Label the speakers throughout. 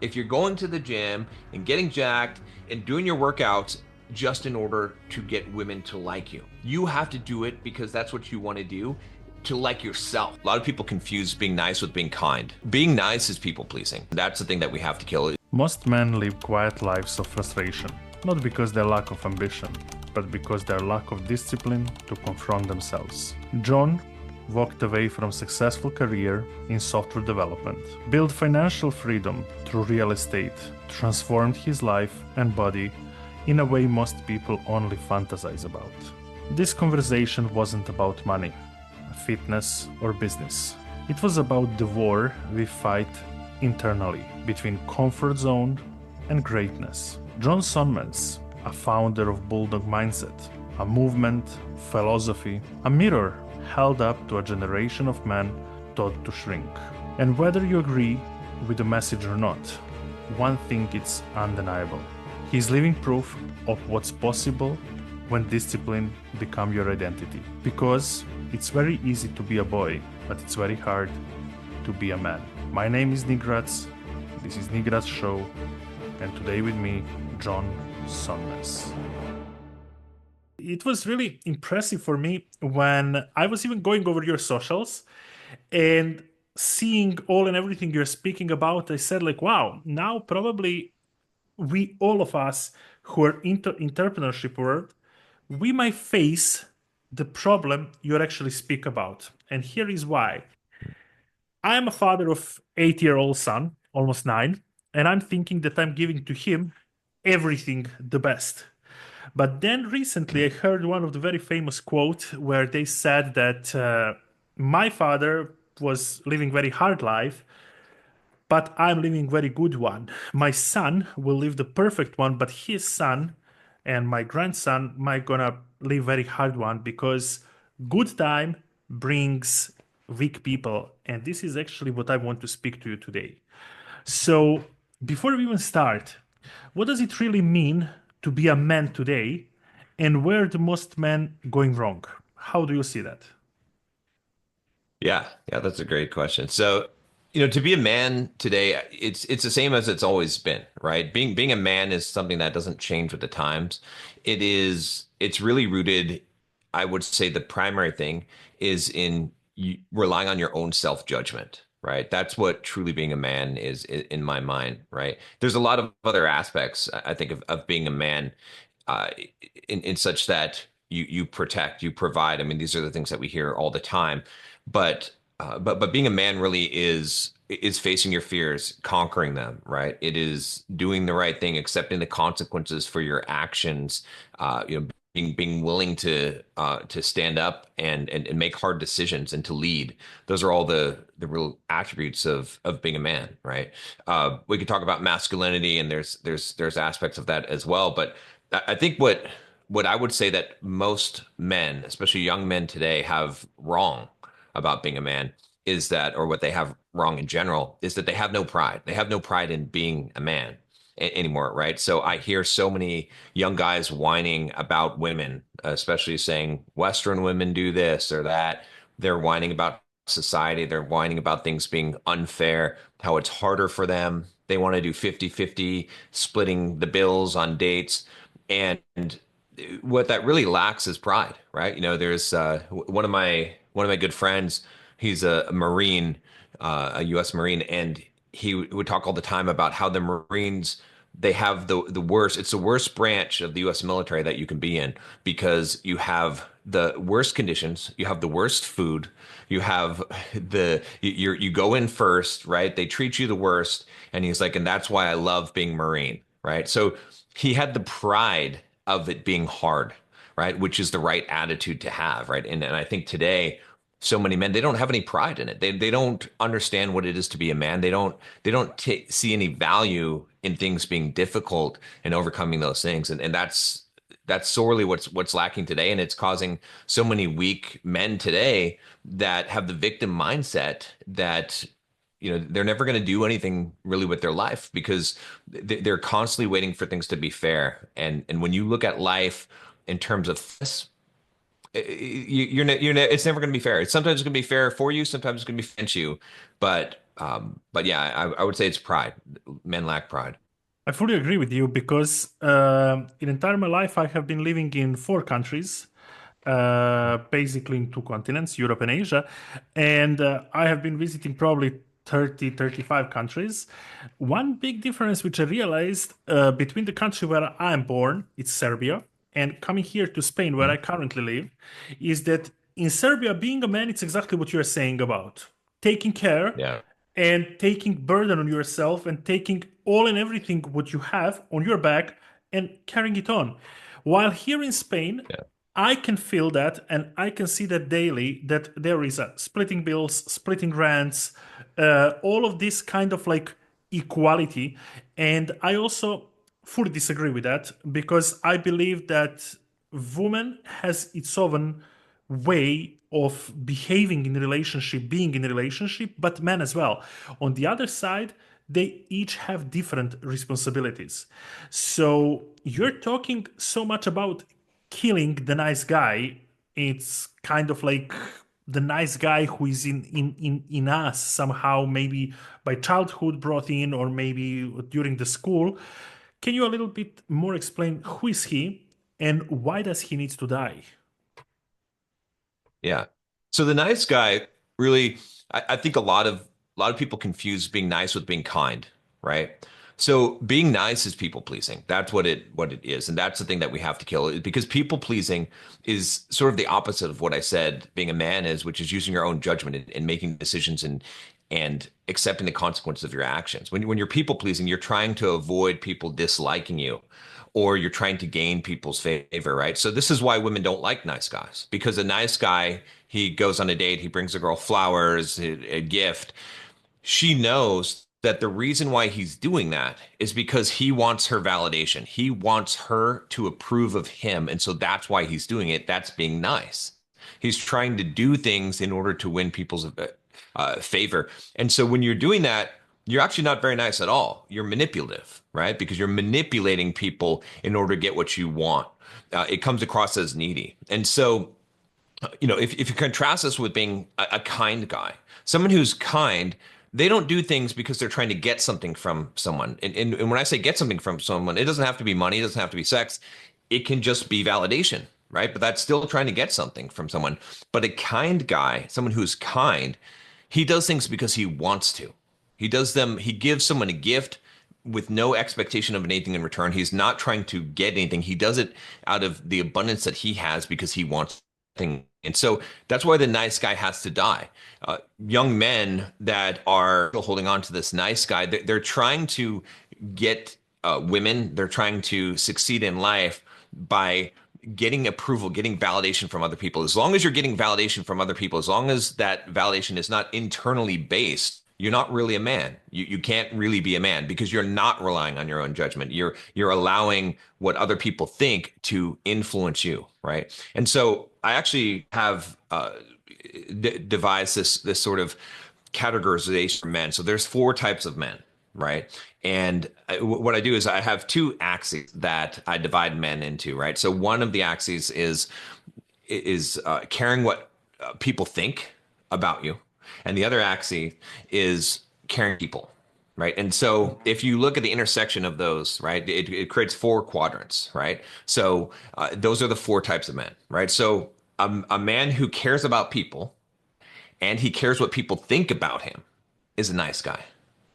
Speaker 1: if you're going to the gym and getting jacked and doing your workouts just in order to get women to like you. You have to do it because that's what you want to do, to like yourself. A lot of people confuse being nice with being kind. Being nice is people pleasing. That's the thing that we have to kill.
Speaker 2: Most men live quiet lives of frustration, not because their lack of ambition, but because their lack of discipline to confront themselves. John walked away from successful career in software development, built financial freedom through real estate, transformed his life and body in a way most people only fantasize about. This conversation wasn't about money, fitness, or business. It was about the war we fight internally between comfort zone and greatness. John Sonmez, a founder of Bulldog Mindset, a movement, philosophy, a mirror held up to a generation of men taught to shrink. And whether you agree with the message or not, one thing is undeniable. He's living proof of what's possible when discipline becomes your identity. Because it's very easy to be a boy, but it's very hard to be a man. My name is NGrS. This is NGrS Show. And today with me, John Sonmez. It was really impressive for me when I was even going over your socials and seeing all and everything you're speaking about. I said like, wow, now probably we, all of us who are into entrepreneurship world, we might face the problem you actually speak about. And here is why. I am a father of 8-year-old son, almost 9, and I'm thinking that I'm giving to him everything the best. But then recently I heard one of the very famous quote where they said that my father was living very hard life, but I'm living very good one. My son will live the perfect one, but his son and my grandson might gonna live very hard one because good time brings weak people. And this is actually what I want to speak to you today. So before we even start, what does it really mean to be a man today, and where are the most men going wrong? How do you see that?
Speaker 1: Yeah, that's a great question. So, to be a man today, it's the same as it's always been, right? Being a man is something that doesn't change with the times. It's really rooted, I would say the primary thing is in you relying on your own self-judgment, right? That's what truly being a man is in my mind, right? There's a lot of other aspects, I think, of being a man, uh, in such that you protect, you provide. I mean, these are the things that we hear all the time, but being a man really is facing your fears, conquering them, right? It is doing the right thing, accepting the consequences for your actions, being willing to stand up and make hard decisions and to lead. Those are all the real attributes of being a man, right? We could talk about masculinity, and there's aspects of that as well. But I think what I would say that most men, especially young men today, have wrong about being a man is that, or what they have wrong in general, is that they have no pride. They have no pride in being a man anymore, right? So I hear so many young guys whining about women, especially saying Western women do this or that. They're whining about society. They're whining about things being unfair, how it's harder for them. They want to do 50-50, splitting the bills on dates. And what that really lacks is pride, right? There's one of my good friends. He's a Marine, a U.S. Marine, and he would talk all the time about how the Marines, they have the worst. It's the worst branch of the U.S. military that you can be in because you have the worst conditions, you have the worst food, you have you go in first, right? They treat you the worst, and he's like, and that's why I love being Marine, right? So he had the pride of it being hard, right? Which is the right attitude to have, right? And I think today, so many men, they don't have any pride in it. They don't understand what it is to be a man. They don't see any value in things being difficult and overcoming those things. And that's sorely what's lacking today. And it's causing so many weak men today that have the victim mindset that they're never going to do anything really with their life because they're constantly waiting for things to be fair. And when you look at life in terms of this, it's never going to be fair. It's sometimes going to be fair for you, sometimes it's going to be against you. But But yeah, I would say it's pride. Men lack pride.
Speaker 2: I fully agree with you because in entire my life I have been living in four countries, basically in two continents, Europe and Asia, and I have been visiting probably 30, 35 countries. One big difference which I realized between the country where I'm born, it's Serbia, and coming here to Spain, where
Speaker 1: Mhm.
Speaker 2: I currently live, is that in Serbia, being a man, it's exactly what you're saying about taking care
Speaker 1: Yeah.
Speaker 2: and taking burden on yourself and taking all and everything what you have on your back and carrying it on. While here in Spain,
Speaker 1: Yeah.
Speaker 2: I can feel that and I can see that daily that there is a splitting bills, splitting rents, all of this kind of like equality. And I also fully disagree with that because I believe that woman has its own way of behaving in a relationship, being in a relationship, but men as well. On the other side, they each have different responsibilities. So you're talking so much about killing the nice guy. It's kind of like the nice guy who is in us somehow, maybe by childhood brought in or maybe during the school. Can you a little bit more explain who is he and why does he needs to die?
Speaker 1: Yeah. So the nice guy really, I think a lot of people confuse being nice with being kind, right? So being nice is people pleasing. That's what it is, and that's the thing that we have to kill. Because people pleasing is sort of the opposite of what I said being a man is, which is using your own judgment and making decisions and accepting the consequences of your actions. When you're people pleasing, you're trying to avoid people disliking you or you're trying to gain people's favor, right? So this is why women don't like nice guys because a nice guy, he goes on a date, he brings a girl flowers, a gift. She knows that the reason why he's doing that is because he wants her validation. He wants her to approve of him. And so that's why he's doing it. That's being nice. He's trying to do things in order to win people's favor. And so when you're doing that, you're actually not very nice at all. You're manipulative, right? Because you're manipulating people in order to get what you want. It comes across as needy. And so, if you contrast this with being a kind guy, someone who's kind, they don't do things because they're trying to get something from someone. And when I say get something from someone, it doesn't have to be money, it doesn't have to be sex. It can just be validation, right? But that's still trying to get something from someone. But a kind guy, someone who's kind, he does things because he wants to. He gives someone a gift with no expectation of anything in return. He's not trying to get anything. He does it out of the abundance that he has because he wants thing. And so that's why the nice guy has to die. Young men that are still holding on to this nice guy, they're trying to get women, they're trying to succeed in life by getting approval, getting validation from other people. As long as you're getting validation from other people, as long as that validation is not internally based, you're not really a man. You can't really be a man because you're not relying on your own judgment. You're allowing what other people think to influence you, right? And so I actually have devised this sort of categorization for men. So there's four types of men, right? And what I do is I have two axes that I divide men into, right? So one of the axes is caring what people think about you, and the other axis is caring people, right? And so if you look at the intersection of those, right, it creates four quadrants, right? So those are the four types of men, right? So a man who cares about people and he cares what people think about him is a nice guy,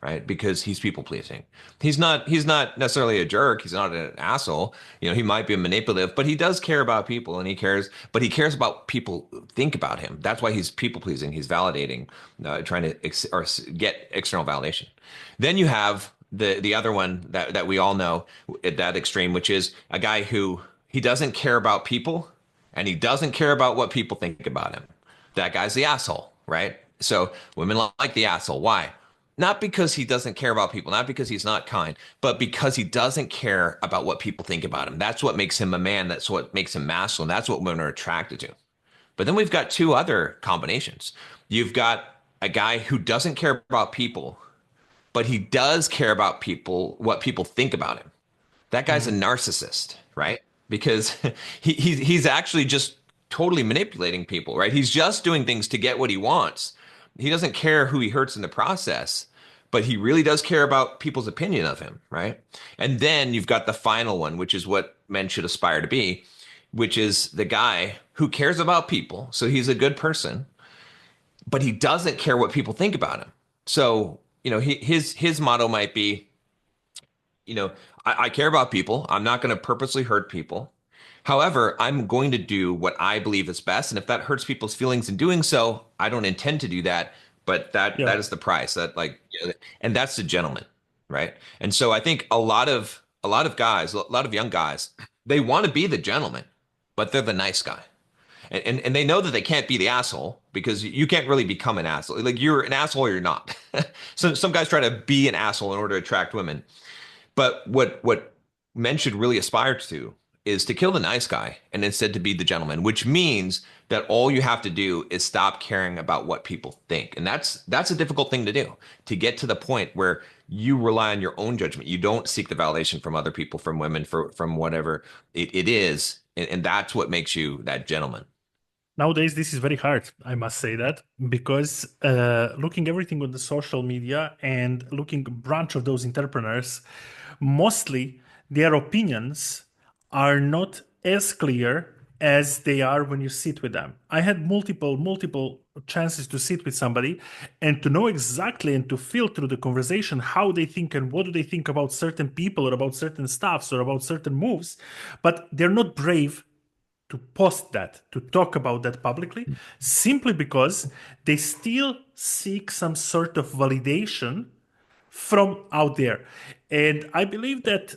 Speaker 1: right? Because he's people pleasing. He's not necessarily a jerk. He's not an asshole. He might be manipulative, but he does care about people and but he cares about people think about him. That's why he's people pleasing. He's validating, trying to get external validation. Then you have the other one that we all know at that extreme, which is a guy who he doesn't care about people and he doesn't care about what people think about him. That guy's the asshole, right? So women like the asshole. Why? Not because he doesn't care about people, not because he's not kind, but because he doesn't care about what people think about him. That's what makes him a man. That's what makes him masculine. That's what women are attracted to. But then we've got two other combinations. You've got a guy who doesn't care about people, but he does care about people, what people think about him. That guy's a narcissist, right? Because he's actually just totally manipulating people, right? He's just doing things to get what he wants, He doesn't care who he hurts in the process, but he really does care about people's opinion of him, right? And then you've got the final one, which is what men should aspire to be, which is the guy who cares about people. So he's a good person, but he doesn't care what people think about him. So, his motto might be, I care about people. I'm not going to purposely hurt people. However, I'm going to do what I believe is best. And if that hurts people's feelings in doing so, I don't intend to do that. But that
Speaker 2: Yeah.
Speaker 1: that is the price. And that's the gentleman, right? And so I think a lot of guys, a lot of young guys, they want to be the gentleman, but they're the nice guy. And they know that they can't be the asshole because you can't really become an asshole. Like you're an asshole or you're not. So some guys try to be an asshole in order to attract women. But what men should really aspire to is to kill the nice guy and instead to be the gentleman, which means that all you have to do is stop caring about what people think. And that's a difficult thing to do, to get to the point where you rely on your own judgment. You don't seek the validation from other people, from women, from whatever it is. And that's what makes you that gentleman.
Speaker 2: Nowadays, this is very hard, I must say that, because looking everything on the social media and looking branch of those entrepreneurs, mostly their opinions are not as clear as they are when you sit with them. I had multiple chances to sit with somebody and to know exactly and to feel through the conversation how they think and what do they think about certain people or about certain stuffs or about certain moves, but they're not brave to post that, to talk about that publicly, simply because they still seek some sort of validation from out there. And I believe that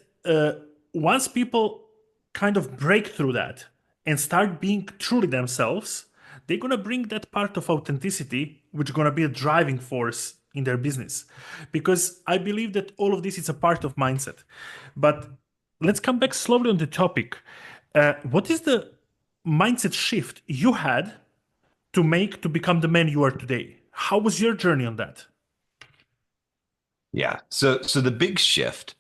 Speaker 2: once people kind of break through that and start being truly themselves, they're going to bring that part of authenticity, which is going to be a driving force in their business. Because I believe that all of this is a part of mindset. But let's come back slowly on the topic. What is the mindset shift you had to make to become the man you are today? How was your journey on that?
Speaker 1: Yeah. So the big shift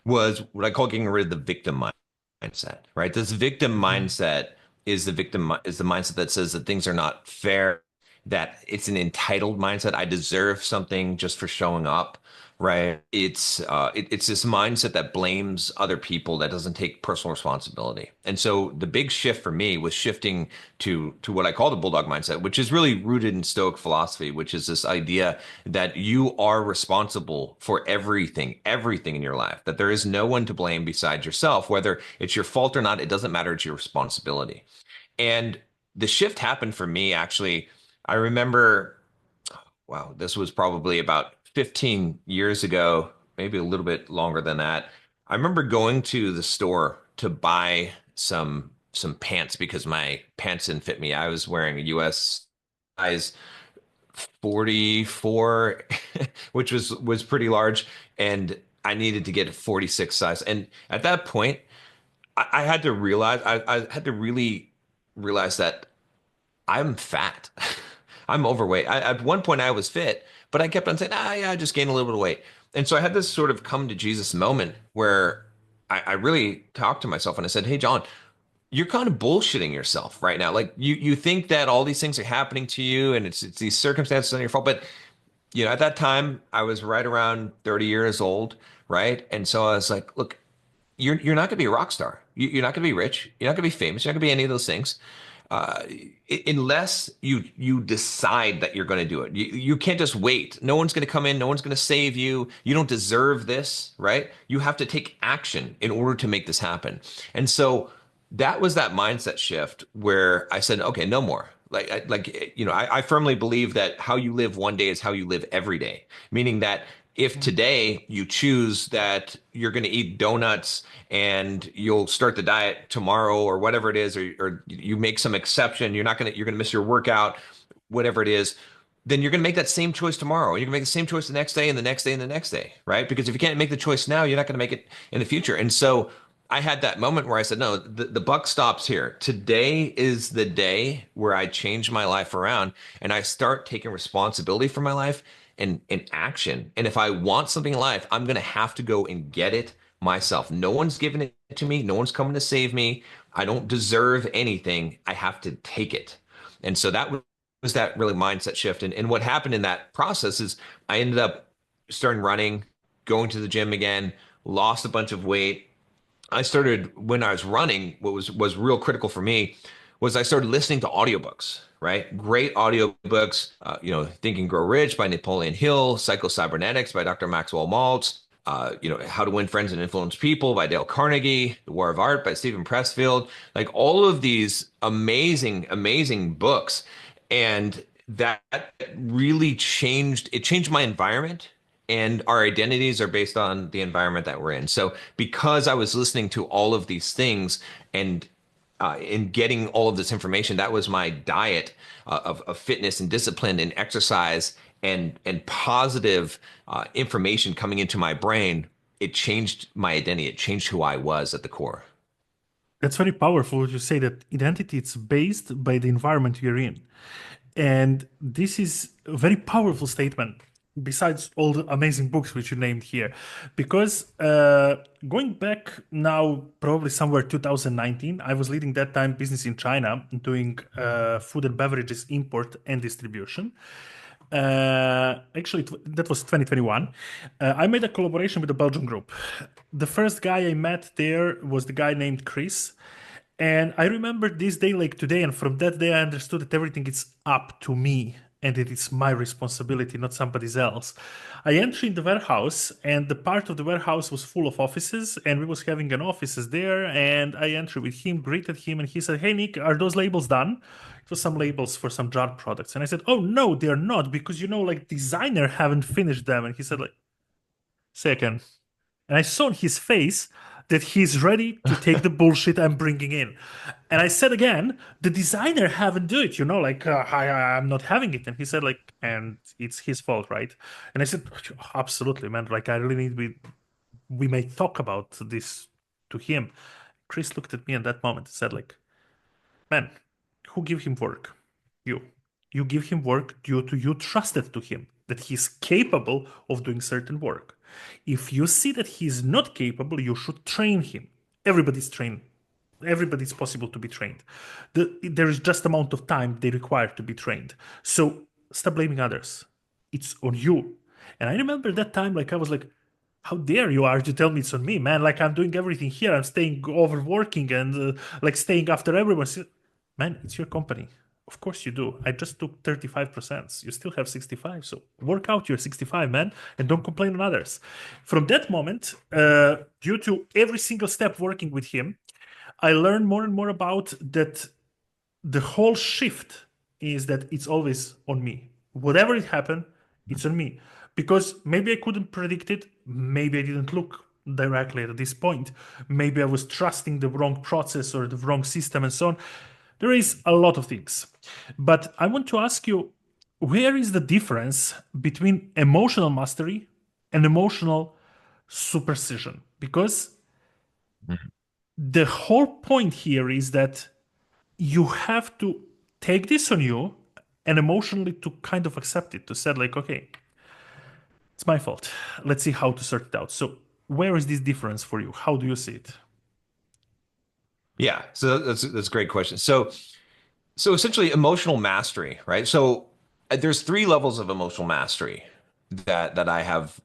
Speaker 1: was what I call getting rid of the victim mindset, right? This victim mindset is the mindset that says that things are not fair, that it's an entitled mindset. I deserve something just for showing up, right? It's this mindset that blames other people, that doesn't take personal responsibility. And so the big shift for me was shifting to what I call the Bulldog mindset, which is really rooted in Stoic philosophy, which is this idea that you are responsible for everything in your life, that there is no one to blame besides yourself, whether it's your fault or not, it doesn't matter, it's your responsibility. And the shift happened for me, actually. I remember, wow, this was probably about 15 years ago, maybe a little bit longer than that. I remember going to the store to buy some pants because my pants didn't fit me. I was wearing a US size 44, which was pretty large, and I needed to get a 46 size. And at that point, I had to realize, I had to really realize that I'm fat. I'm overweight. At one point I was fit, but I kept on saying, yeah, I just gained a little bit of weight. And so I had this sort of come to Jesus moment where I really talked to myself and I said, hey, John, you're kind of bullshitting yourself right now. Like you think that all these things are happening to you and it's these circumstances on your fault. But at that time I was right around 30 years old, right? And so I was like, look, you're not going to be a rock star. You're not going to be rich. You're not going to be famous. You're not going to be any of those things. Uh, Unless you decide that you're going to do it. You can't just wait. No one's going to come in. No one's going to save you. You don't deserve this, right? You have to take action in order to make this happen. And so that was that mindset shift where I said, okay, no more. I firmly believe that how you live one day is how you live every day. Meaning that if today you choose that you're going to eat donuts and you'll start the diet tomorrow or whatever it is, or you make some exception, you're going to miss your workout, whatever it is, then you're going to make that same choice tomorrow. You're going to make the same choice the next day and the next day and the next day, right? Because if you can't make the choice now, you're not going to make it in the future. And so I had that moment where I said, no, the buck stops here. Today is the day where I change my life around and I start taking responsibility for my life and action. And if I want something in life, I'm going to have to go and get it myself. No one's giving it to me. No one's coming to save me. I don't deserve anything. I have to take it. And so that was was that really mindset shift. And what happened in that process is I ended up starting running, going to the gym again, lost a bunch of weight. I started when I was running, what was real critical for me was I started listening to audiobooks, right? Great audiobooks, Think and Grow Rich by Napoleon Hill, Psycho-Cybernetics by Dr. Maxwell Maltz, How to Win Friends and Influence People by Dale Carnegie, The War of Art by Stephen Pressfield, like all of these amazing, amazing books. And that really changed my environment, and our identities are based on the environment that we're in. So because I was listening to all of these things and in getting all of this information, that was my diet of fitness and discipline and exercise and positive information coming into my brain. It changed my identity. It changed who I was at the core.
Speaker 2: That's very powerful to say that identity is based by the environment you're in. And this is a very powerful statement, besides all the amazing books which you named here. Because going back now, probably somewhere 2019, I was leading that time business in China, doing food and beverages import and distribution. Actually, that was 2021. I made a collaboration with a Belgian group. The first guy I met there was the guy named Chris. And I remember this day like today, and from that day I understood that everything is up to me and it is my responsibility, not somebody else. I entered in the warehouse, and the part of the warehouse was full of offices, and we was having an offices there, and I entered with him, greeted him, and he said, "Hey Nick, are those labels done?" It was some labels for some jar products. And I said, "Oh no, they're not, because like designer haven't finished them." And he said like, "Second." And I saw on his face that he's ready to take the bullshit I'm bringing in. And I said again, the designer haven't do it, I'm not having it. And he said like, and it's his fault, right? And I said, absolutely, man. Like I really we may talk about this to him. Chris looked at me in that moment and said like, man, who give him work? You. You give him work due to you trusted to him that he's capable of doing certain work. If you see that he's not capable, you should train him. Everybody's trained. Everybody's possible to be trained. There is just amount of time they require to be trained. So stop blaming others. It's on you. And I remember that time, like I was like, how dare you are to tell me it's on me, man? Like I'm doing everything here. I'm staying overworking and like staying after everyone. Man, it's your company. Of course you do. I just took 35%. You still have 65. So work out your 65, man, and don't complain on others. From that moment, due to every single step working with him, I learned more and more about that the whole shift is that it's always on me. Whatever it happened, it's on me. Because maybe I couldn't predict it. Maybe I didn't look directly at this point. Maybe I was trusting the wrong process or the wrong system and so on. There is a lot of things. But I want to ask you, where is the difference between emotional mastery and emotional superstition? Because the whole point here is that you have to take this on you and emotionally to kind of accept it, to say like, okay, it's my fault. Let's see how to sort it out. So where is this difference for you? How do you see it?
Speaker 1: Yeah, so that's a great question. So essentially emotional mastery, right? So there's three levels of emotional mastery that I have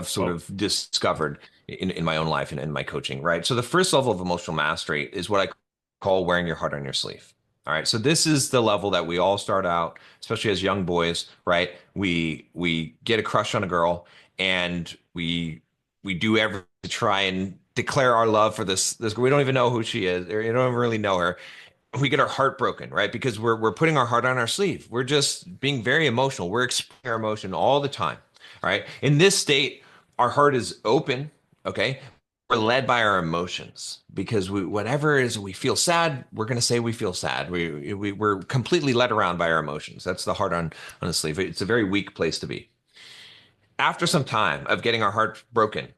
Speaker 1: sort of discovered in my own life and in my coaching, right? So the first level of emotional mastery is what I call wearing your heart on your sleeve. All right. So this is the level that we all start out, especially as young boys, right? We get a crush on a girl, and we do everything to try and declare our love for this girl. We don't even know who she is, or you don't really know her. We get our heart broken, right? Because we're putting our heart on our sleeve. We're just being very emotional. We're expressing our emotion all the time. All right. In this state, our heart is open. Okay. We're led by our emotions, because whatever is we feel sad, we're going to say we feel sad. We're completely led around by our emotions. That's the heart on the sleeve. It's a very weak place to be. After some time of getting our heart broken,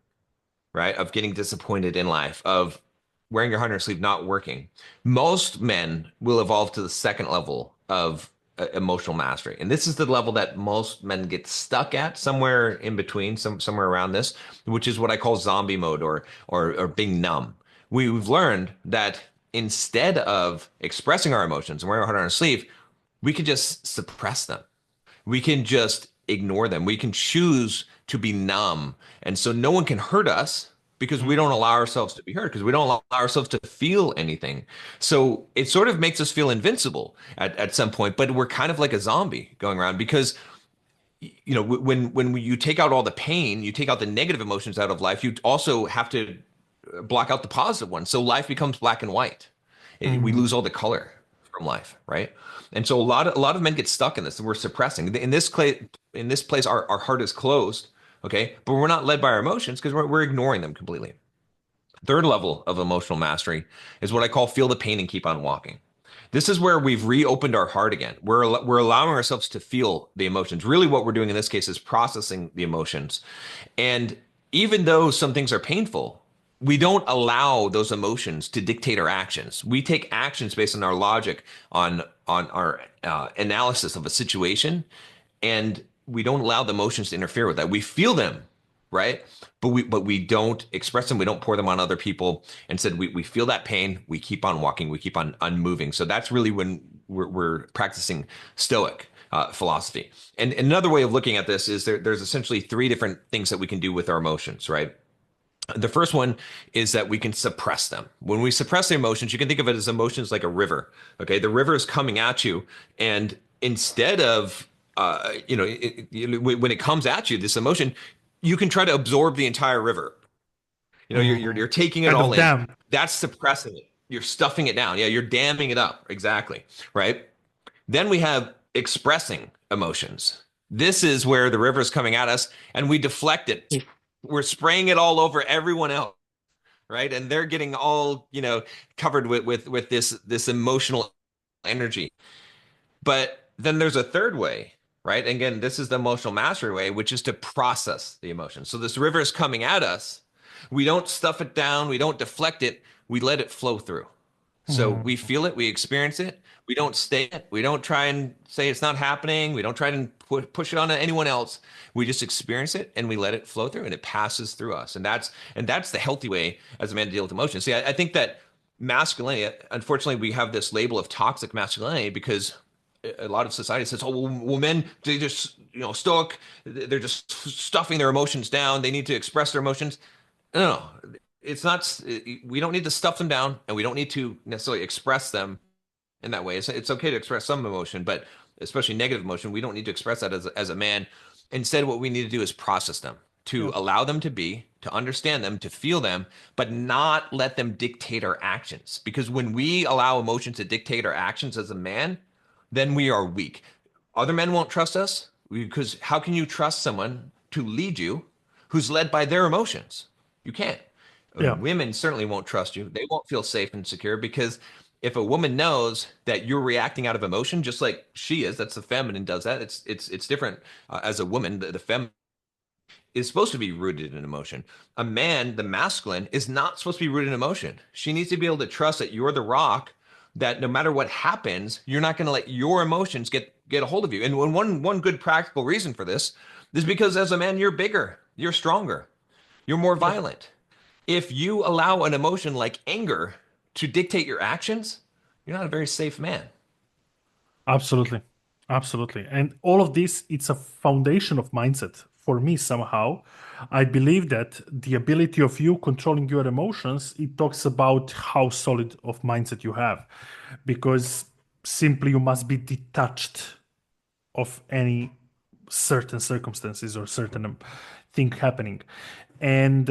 Speaker 1: right, of getting disappointed in life, of wearing your heart on your sleeve not working, most men will evolve to the second level of emotional mastery. And this is the level that most men get stuck at, somewhere in between, somewhere around this, which is what I call zombie mode, or being numb. We've learned that instead of expressing our emotions and wearing our heart on our sleeve, we can just suppress them. We can just ignore them. We can choose to be numb. And so no one can hurt us because we don't allow ourselves to be hurt, because we don't allow ourselves to feel anything. So it sort of makes us feel invincible at some point, but we're kind of like a zombie going around because when you take out all the pain, you take out the negative emotions out of life, you also have to block out the positive ones. So life becomes black and white. We
Speaker 2: Mhm.
Speaker 1: lose all the color from life, right? And so a lot of men get stuck in this, and we're suppressing. In this place, our heart is closed, okay? But we're not led by our emotions because we're ignoring them completely. Third level of emotional mastery is what I call feel the pain and keep on walking. This is where we've reopened our heart again. We're allowing ourselves to feel the emotions. Really, what we're doing in this case is processing the emotions. And even though some things are painful, we don't allow those emotions to dictate our actions. We take actions based on our logic, on our analysis of a situation, and we don't allow the emotions to interfere with that. We feel them, right? But we don't express them. We don't pour them on other people. Instead, we feel that pain. We keep on walking. We keep on unmoving. So that's really when we're practicing Stoic philosophy. And another way of looking at this is there's essentially three different things that we can do with our emotions, right? The first one is that we can suppress them. When we suppress the emotions, you can think of it as emotions like a river. Okay, the river is coming at you, and instead of when it comes at you, this emotion, you can try to absorb the entire river. You're
Speaker 2: Mhm.
Speaker 1: taking it
Speaker 2: Kind
Speaker 1: all
Speaker 2: of
Speaker 1: in.
Speaker 2: damn.
Speaker 1: That's suppressing it. You're stuffing it down. Yeah, you're damming it up. Exactly. Right. Then we have expressing emotions. This is where the river is coming at us and we deflect it. We're spraying it all over everyone else, right? And they're getting all, covered with this emotional energy. But then there's a third way, right? And again, this is the emotional mastery way, which is to process the emotion. So this river is coming at us. We don't stuff it down, we don't deflect it, we let it flow through. So we
Speaker 2: Mhm.
Speaker 1: feel it, we experience it, we don't stay it, we don't try and say it's not happening, we don't try and push it on to anyone else. We just experience it and we let it flow through and it passes through us. And that's the healthy way as a man to deal with emotions. See, I think that masculinity, unfortunately, we have this label of toxic masculinity because a lot of society says, "Oh, well, men they just stoic, they're just stuffing their emotions down. They need to express their emotions." No, it's not. We don't need to stuff them down, and we don't need to necessarily express them in that way. It's okay to express some emotion, but especially negative emotion, we don't need to express that as a man. Instead, what we need to do is process them, to
Speaker 2: Yeah.
Speaker 1: allow them to be, to understand them, to feel them, but not let them dictate our actions. Because when we allow emotions to dictate our actions as a man, then we are weak. Other men won't trust us because how can you trust someone to lead you who's led by their emotions? You can't.
Speaker 2: Yeah.
Speaker 1: Women certainly won't trust you. They won't feel safe and secure because if a woman knows that you're reacting out of emotion, just like she is, that's the feminine does that. It's different as a woman. The feminine is supposed to be rooted in emotion. A man, the masculine, is not supposed to be rooted in emotion. She needs to be able to trust that you're the rock. That no matter what happens, you're not going to let your emotions get a hold of you. And one good practical reason for this is because as a man, you're bigger, you're stronger, you're more
Speaker 2: Yep.
Speaker 1: violent. If you allow an emotion like anger to dictate your actions, you're not a very safe man.
Speaker 2: Absolutely. Absolutely. And all of this, it's a foundation of mindset for me somehow. I believe that the ability of you controlling your emotions, it talks about how solid of mindset you have. Because simply you must be detached of any certain circumstances or certain thing happening. And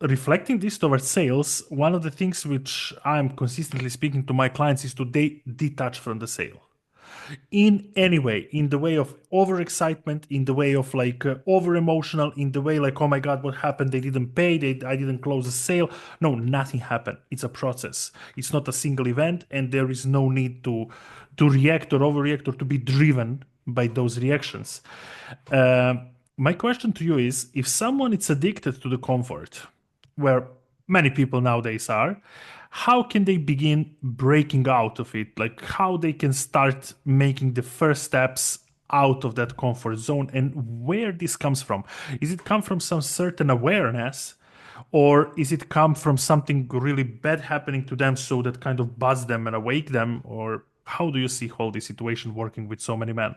Speaker 2: reflecting this towards sales, one of the things which I'm consistently speaking to my clients is to detach from the sale in any way, in the way of overexcitement, in the way of like over emotional, in the way like, oh my God, what happened? They didn't pay, I didn't close the sale. No, nothing happened. It's a process. It's not a single event, and there is no need to react or overreact or to be driven by those reactions. Uh, my question to you is, if someone is addicted to the comfort, where many people nowadays are, how can they begin breaking out of it? Like how they can start making the first steps out of that comfort zone, and where this comes from? Is it come from some certain awareness, or is it come from something really bad happening to them so that kind of buzz them and awake them? Or How do you see all this situation working with so many men?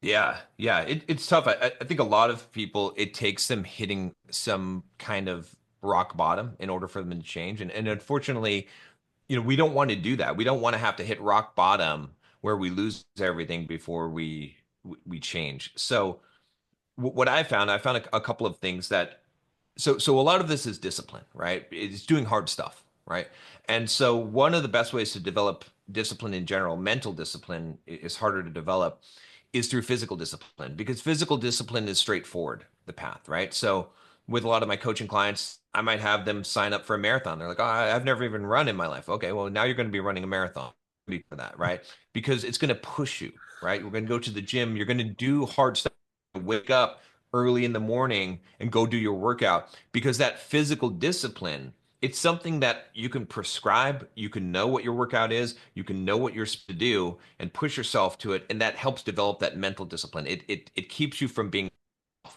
Speaker 1: Yeah, it's tough. I think a lot of people, it takes them hitting some kind of rock bottom in order for them to change. And unfortunately, we don't want to do that. We don't want to have to hit rock bottom where we lose everything before we change. So what I found a couple of things that so a lot of this is discipline, right? It's doing hard stuff, right? And so one of the best ways to develop discipline in general, mental discipline is harder to develop, is through physical discipline, because physical discipline is straightforward, the path, right? So with a lot of my coaching clients, I might have them sign up for a marathon. They're like, oh, I've never even run in my life. Okay, well, now you're going to be running a marathon for that, right? Because it's going to push you, right? We're going to go to the gym. You're going to do hard stuff. Wake up early in the morning and go do your workout, because that physical discipline, it's something that you can prescribe. You can know what your workout is. You can know what you're supposed to do and push yourself to it. And that helps develop that mental discipline. It keeps you from being,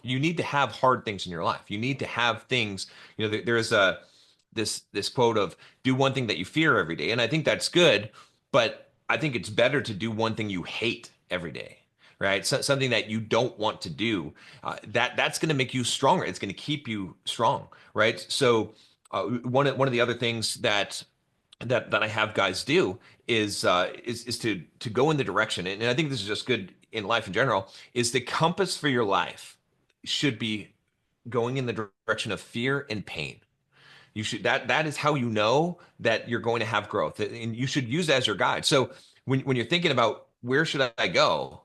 Speaker 1: you need to have hard things in your life. You need to have things, there's this quote of do one thing that you fear every day. And I think that's good, but I think it's better to do one thing you hate every day, right? So, something that you don't want to do, that's going to make you stronger. It's going to keep you strong, right? So one of the other things that I have guys do is to go in the direction, and I think this is just good in life in general, is the compass for your life should be going in the direction of fear and pain. You should, that is how you know that you're going to have growth, and you should use that as your guide. So when you're thinking about where should I go,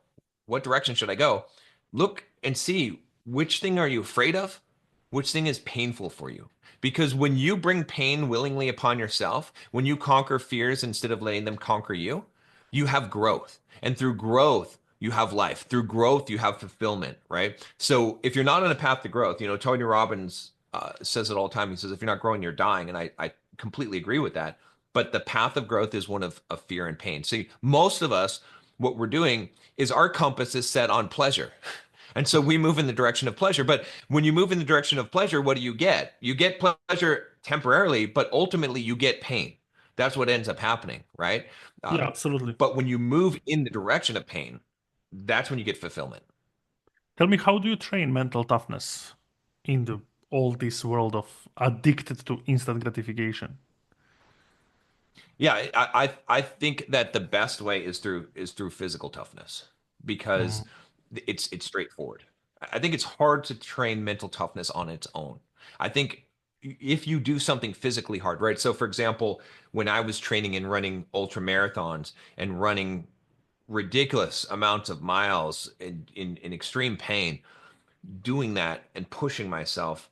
Speaker 1: what direction should I go, look and see which thing are you afraid of, which thing is painful for you. Because when you bring pain willingly upon yourself, when you conquer fears instead of letting them conquer you, you have growth. And through growth, you have life. Through growth, you have fulfillment, right? So if you're not on a path to growth, Tony Robbins says it all the time. He says, if you're not growing, you're dying. And I completely agree with that. But the path of growth is one of fear and pain. See, most of us, what we're doing is our compass is set on pleasure. And so we move in the direction of pleasure. But when you move in the direction of pleasure, what do you get? You get pleasure temporarily, but ultimately you get pain. That's what ends up happening, right?
Speaker 2: Yeah, absolutely.
Speaker 1: But when you move in the direction of pain, that's when you get fulfillment.
Speaker 2: Tell me, how do you train mental toughness in the all this world of addicted to instant gratification?
Speaker 1: Yeah, I think that the best way is through physical toughness, because
Speaker 2: Mm.
Speaker 1: it's straightforward. I think it's hard to train mental toughness on its own. I think if you do something physically hard, right? So for example, when I was training and running ultra marathons and running ridiculous amounts of miles in extreme pain, doing that and pushing myself,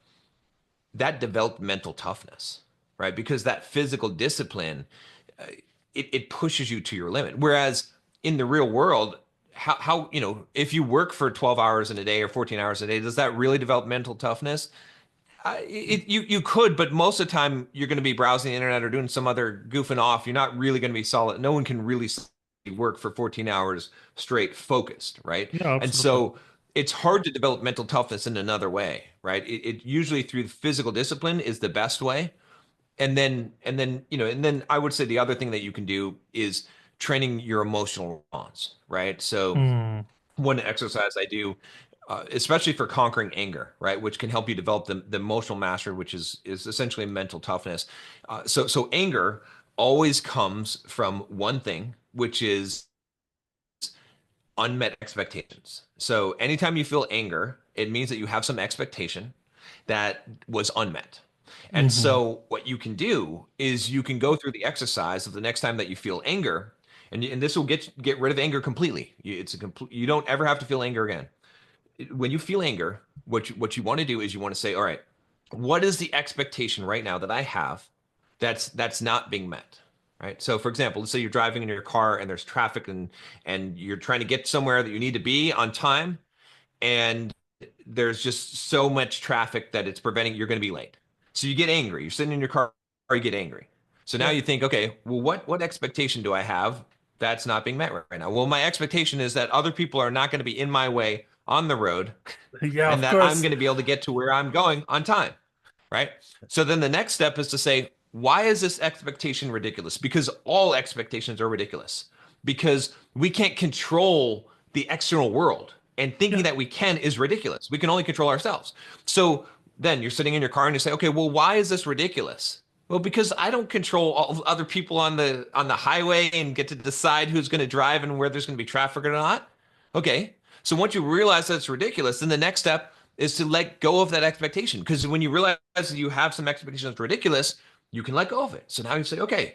Speaker 1: that developed mental toughness, right? Because that physical discipline, uh, it pushes you to your limit. Whereas in the real world, how if you work for 12 hours in a day or 14 hours a day, does that really develop mental toughness? You could, but most of the time you're going to be browsing the internet or doing some other goofing off. You're not really going to be solid. No one can really work for 14 hours straight focused, right?
Speaker 2: Yeah,
Speaker 1: And
Speaker 2: absolutely.
Speaker 1: so it's hard to develop mental toughness in another way, right? It usually through physical discipline is the best way. And then I would say the other thing that you can do is training your emotional response, right? So
Speaker 2: Mm.
Speaker 1: one exercise I do, especially for conquering anger, right, which can help you develop the emotional mastery, which is essentially mental toughness. So anger always comes from one thing, which is unmet expectations. So anytime you feel anger, it means that you have some expectation that was unmet. And
Speaker 2: Hmm.
Speaker 1: so what you can do is you can go through the exercise of the next time that you feel anger, and this will get rid of anger completely. It's a complete, you don't ever have to feel anger again. When you feel anger, what you want to do is you want to say, all right, what is the expectation right now that I have that's not being met? Right. So for example, let's say you're driving in your car and there's traffic, and you're trying to get somewhere that you need to be on time, and there's just so much traffic that it's preventing, you're going to be late. So you get angry. You're sitting in your car, you get angry. So now
Speaker 2: Yeah.
Speaker 1: you think, okay, well, what expectation do I have that's not being met right now? Well, my expectation is that other people are not going to be in my way on the road,
Speaker 2: Yeah,
Speaker 1: and
Speaker 2: of
Speaker 1: that I'm
Speaker 2: course.
Speaker 1: going to be able to get to where I'm going on time, right? So then the next step is to say, why is this expectation ridiculous? Because all expectations are ridiculous. Because we can't control the external world. And thinking that we can is ridiculous. We can only control ourselves. So then you're sitting in your car and you say, okay, well, why is this ridiculous? Well, because I don't control all other people on the highway and get to decide who's going to drive and where there's going to be traffic or not. Okay. So once you realize that's ridiculous, then the next step is to let go of that expectation. Because when you realize that you have some expectation that's ridiculous, you can let go of it. So now you say, okay,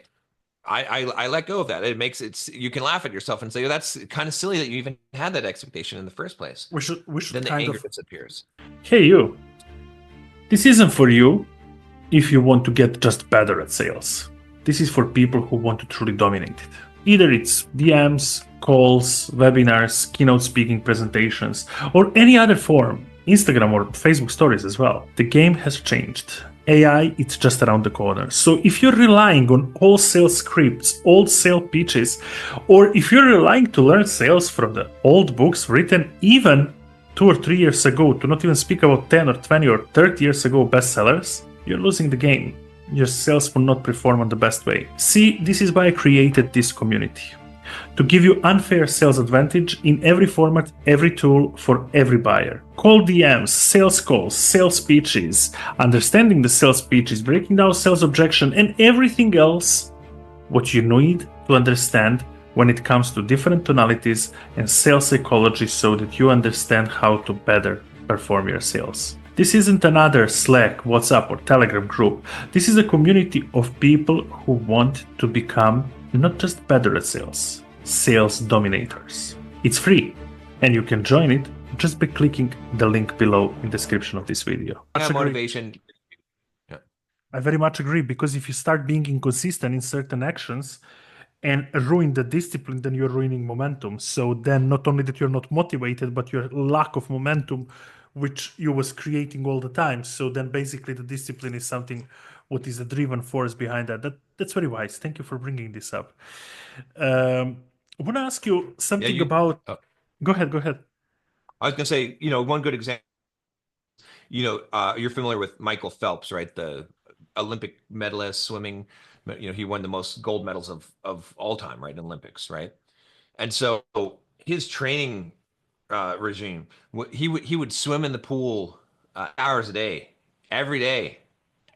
Speaker 1: I let go of that. It makes it, you can laugh at yourself and say, oh, that's kind of silly that you even had that expectation in the first place.
Speaker 2: We should
Speaker 1: then the
Speaker 2: kind
Speaker 1: anger
Speaker 2: of
Speaker 1: disappears.
Speaker 2: Hey you, this isn't for you if you want to get just better at sales. This is for people who want to truly dominate it. Either it's DMs, calls, webinars, keynote speaking presentations, or any other form, Instagram or Facebook stories as well. The game has changed. AI, it's just around the corner. So if you're relying on all sales scripts, old sales pitches, or if you're relying to learn sales from the old books written even 2 or 3 years ago, to not even speak about 10 or 20 or 30 years ago bestsellers, you're losing the game. Your sales will not perform on the best way. See, this is why I created this community. To give you unfair sales advantage in every format, every tool, for every buyer. Cold DMs, sales calls, sales pitches, understanding the sales pitches, breaking down sales objection, and everything else what you need to understand when it comes to different tonalities and sales psychology so that you understand how to better perform your sales. This isn't another Slack, WhatsApp, or Telegram group. This is a community of people who want to become not just better at sales, sales dominators. It's free, and you can join it just by clicking the link below in the description of this video.
Speaker 1: Motivation. Yeah.
Speaker 2: I very much agree, because if you start being inconsistent in certain actions and ruin the discipline, then you're ruining momentum. So then not only that you're not motivated, but your lack of momentum, which you was creating all the time. So then basically the discipline is something what is a driven force behind that. That's very wise. Thank you for bringing this up. I want to ask you something about... Go ahead.
Speaker 1: I was going to say, one good example, you're familiar with Michael Phelps, right? The Olympic medalist swimming, he won the most gold medals of all time, right? In Olympics, right? And so his training regime, he would swim in the pool hours a day, every day,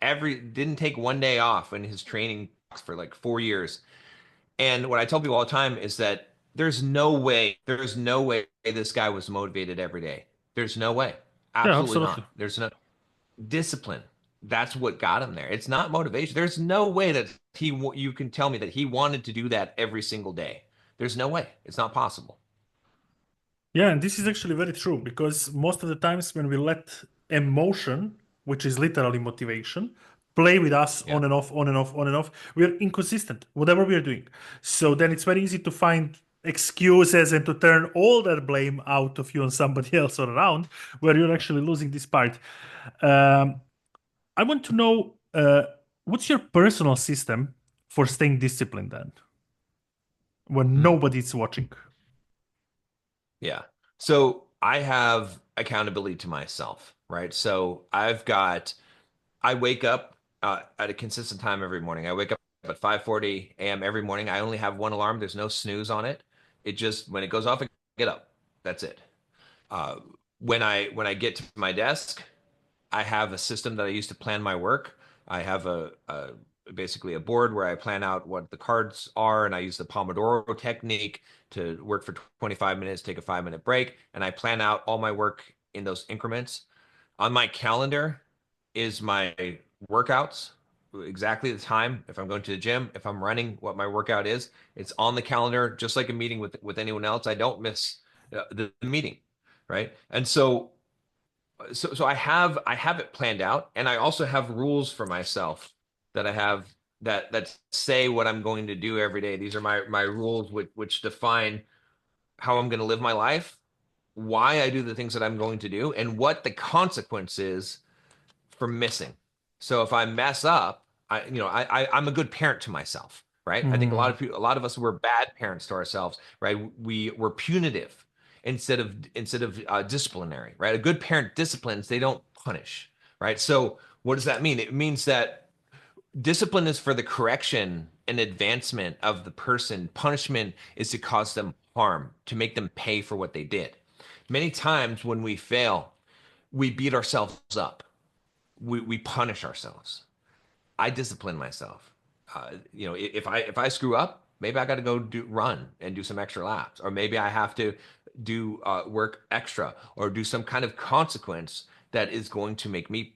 Speaker 1: didn't take one day off in his training for like 4 years. And what I tell people all the time is that there's no way this guy was motivated every day. There's no way. Absolutely not. There's no discipline. That's what got him there. It's not motivation. There's no way that you can tell me that he wanted to do that every single day. There's no way. It's not possible.
Speaker 2: Yeah, and this is actually very true, because most of the times when we let emotion, which is literally motivation, play with us on and off, we're inconsistent, whatever we're doing. So then it's very easy to find excuses and to turn all that blame out of you on somebody else or around, where you're actually losing this part. I want to know, what's your personal system for staying disciplined then, when nobody's watching?
Speaker 1: Yeah. So I have accountability to myself, right? So I wake up at a consistent time every morning. I wake up at 5:40 a.m. every morning. I only have one alarm. There's no snooze on it. It just, when it goes off, I get up. That's it. When I get to my desk, I have a system that I use to plan my work. I have basically a board where I plan out what the cards are, and I use the Pomodoro technique to work for 25 minutes, take a 5-minute break, and I plan out all my work in those increments. On my calendar is my workouts, exactly the time, if I'm going to the gym, if I'm running, what my workout is. It's on the calendar, just like a meeting with anyone else. I don't miss the meeting, right? And so I have it planned out, and I also have rules for myself that I have that say what I'm going to do every day. These are my rules which define how I'm going to live my life, why I do the things that I'm going to do, and what the consequence is for missing. So if I mess up, I'm a good parent to myself, right? I think a lot of us were bad parents to ourselves, right? We were punitive instead of disciplinary, right? A good parent disciplines, they don't punish, right? So what does that mean? It means that Discipline is for the correction and advancement of the person. Punishment is to cause them harm, to make them pay for what they did. Many times when we fail, we beat ourselves up. We punish ourselves. I discipline myself. If I screw up, maybe I got to go run and do some extra laps, or maybe I have to do work extra, or do some kind of consequence that is going to make me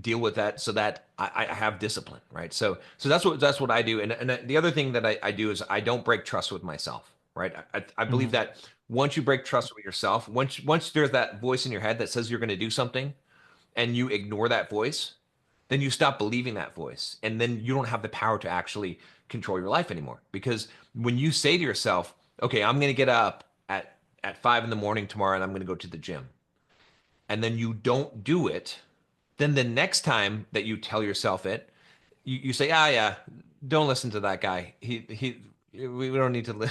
Speaker 1: deal with that, so that I have discipline, right? So that's what I do. And the other thing that I do is I don't break trust with myself, right? I believe
Speaker 2: Mhm.
Speaker 1: that once you break trust with yourself, once there's that voice in your head that says you're going to do something, and you ignore that voice, then you stop believing that voice. And then you don't have the power to actually control your life anymore. Because when you say to yourself, okay, I'm going to get up at 5 in the morning tomorrow and I'm going to go to the gym, and then you don't do it, then the next time that you tell yourself it, you say, ah, yeah, don't listen to that guy. We don't need to,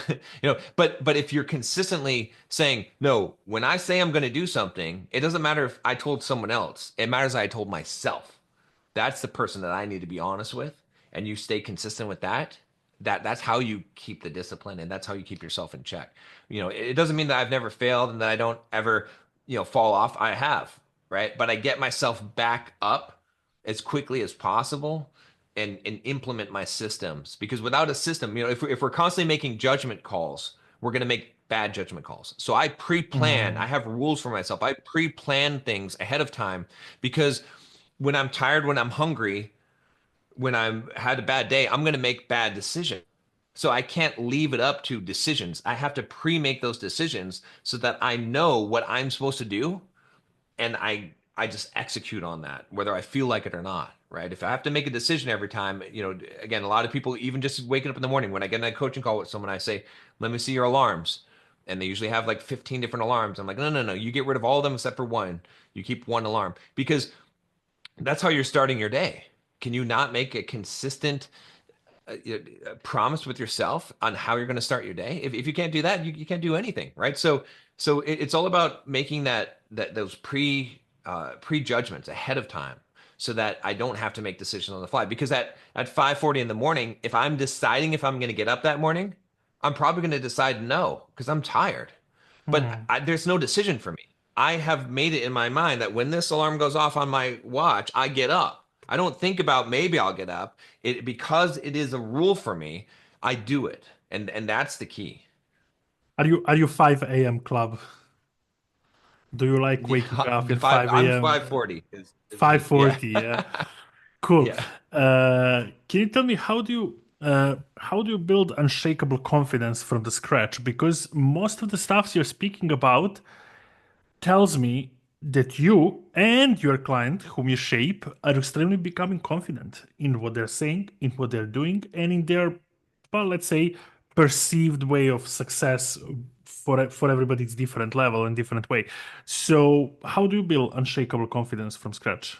Speaker 1: but if you're consistently saying, no, when I say I'm going to do something, it doesn't matter if I told someone else, it matters I told myself. That's the person that I need to be honest with. And you stay consistent with that. That's how you keep the discipline, and that's how you keep yourself in check. It doesn't mean that I've never failed and that I don't ever, fall off. I have, right? But I get myself back up as quickly as possible, and implement my systems, because without a system, if we're constantly making judgment calls, we're going to make bad judgment calls. So I pre-plan. I
Speaker 2: Mhm.
Speaker 1: have rules for myself. I pre-plan things ahead of time, because when I'm tired, when I'm hungry, when I'm had a bad day, I'm going to make bad decisions. So I can't leave it up to decisions. I have to pre-make those decisions so that I know what I'm supposed to do, and I just execute on that, whether I feel like it or not, right? If I have to make a decision every time, again, a lot of people, even just waking up in the morning, when I get in a coaching call with someone, I say, let me see your alarms. And they usually have like 15 different alarms. I'm like, no, no, no, you get rid of all of them except for one. You keep one alarm, because that's how you're starting your day. Can you not make a consistent promise with yourself on how you're going to start your day? If you can't do that, you can't do anything, right? So it's all about making those prejudgments ahead of time, so that I don't have to make decisions on the fly. Because at 5:40 in the morning, if I'm deciding if I'm going to get up that morning, I'm probably going to decide no, because I'm tired. But
Speaker 2: Mhm.
Speaker 1: there's no decision for me. I have made it in my mind that when this alarm goes off on my watch, I get up. I don't think about maybe I'll get up. Because it is a rule for me, I do it. And that's the key.
Speaker 2: Are you 5 a.m. club? Do you like waking
Speaker 1: Yeah,
Speaker 2: up
Speaker 1: the
Speaker 2: in
Speaker 1: five.
Speaker 2: 5
Speaker 1: I'm
Speaker 2: a.m.?
Speaker 1: 5:40 is me. Yeah.
Speaker 2: 5:40, yeah. Cool.
Speaker 1: Yeah.
Speaker 2: Can you tell me how do you build unshakable confidence from the scratch? Because most of the stuff you're speaking about tells me that you and your client, whom you shape, are extremely becoming confident in what they're saying, in what they're doing, and in their, well, let's say, perceived way of success. For everybody's different level and different way. So, how do you build unshakable confidence from scratch?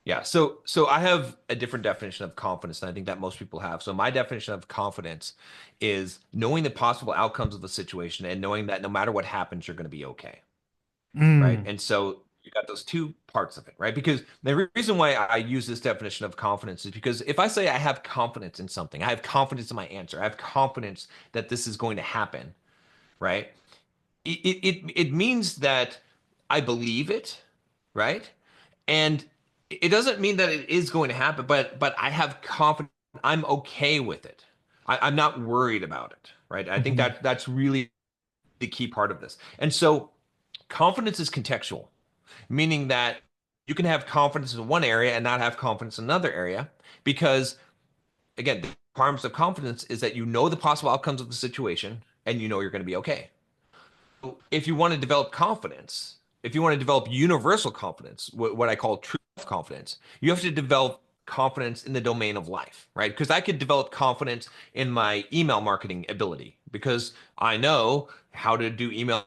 Speaker 1: Yeah. So I have a different definition of confidence than I think that most people have. So my definition of confidence is knowing the possible outcomes of the situation, and knowing that no matter what happens, you're going to be okay. Right.
Speaker 2: Mm.
Speaker 1: And so you got those two parts of it, right? Because the reason why I use this definition of confidence is because if I say I have confidence in something, I have confidence in my answer, I have confidence that this is going to happen, right? It means that I believe it, right? And it doesn't mean that it is going to happen, but I have confidence. I'm okay with it. I'm not worried about it, right? I think
Speaker 2: Mhm.
Speaker 1: that's really the key part of this. And so confidence is contextual, meaning that you can have confidence in one area and not have confidence in another area, because again, the requirements of confidence is that you know the possible outcomes of the situation, and you know you're going to be okay. If you want to develop confidence, if you want to develop universal confidence, what I call true confidence, you have to develop confidence in the domain of life, right? Because I could develop confidence in my email marketing ability, because I know how to do email.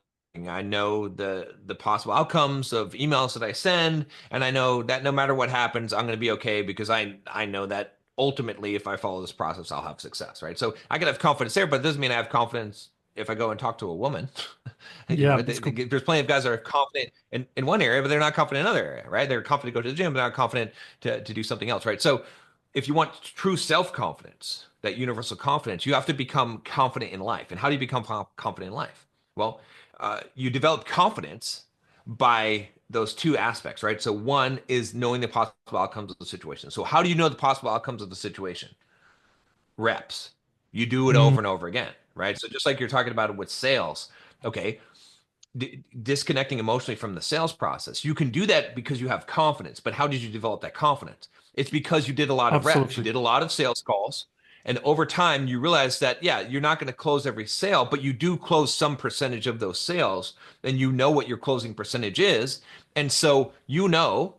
Speaker 1: I know the possible outcomes of emails that I send, and I know that no matter what happens, I'm going to be okay, because I know that ultimately, if I follow this process, I'll have success, right? So I can have confidence there, but it doesn't mean I have confidence. if I go and talk to a woman,
Speaker 2: Yeah,
Speaker 1: there's plenty of guys that are confident in one area, but they're not confident in another area, right? They're confident to go to the gym, but they're not confident to do something else, right? So if you want true self-confidence, that universal confidence, you have to become confident in life. And how do you become confident in life? Well, you develop confidence by those two aspects, right? So one is knowing the possible outcomes of the situation. So how do you know the possible outcomes of the situation? Reps. You do it
Speaker 2: mm,
Speaker 1: over and over again, right? So just like you're talking about it with sales, okay, disconnecting emotionally from the sales process. You can do that because you have confidence. But how did you develop that confidence? It's because you did a lot of reps. You
Speaker 2: absolutely.
Speaker 1: did a lot of sales calls. And over time, you realize that, yeah, you're not going to close every sale, but you do close some percentage of those sales. And you know what your closing percentage is. And so you know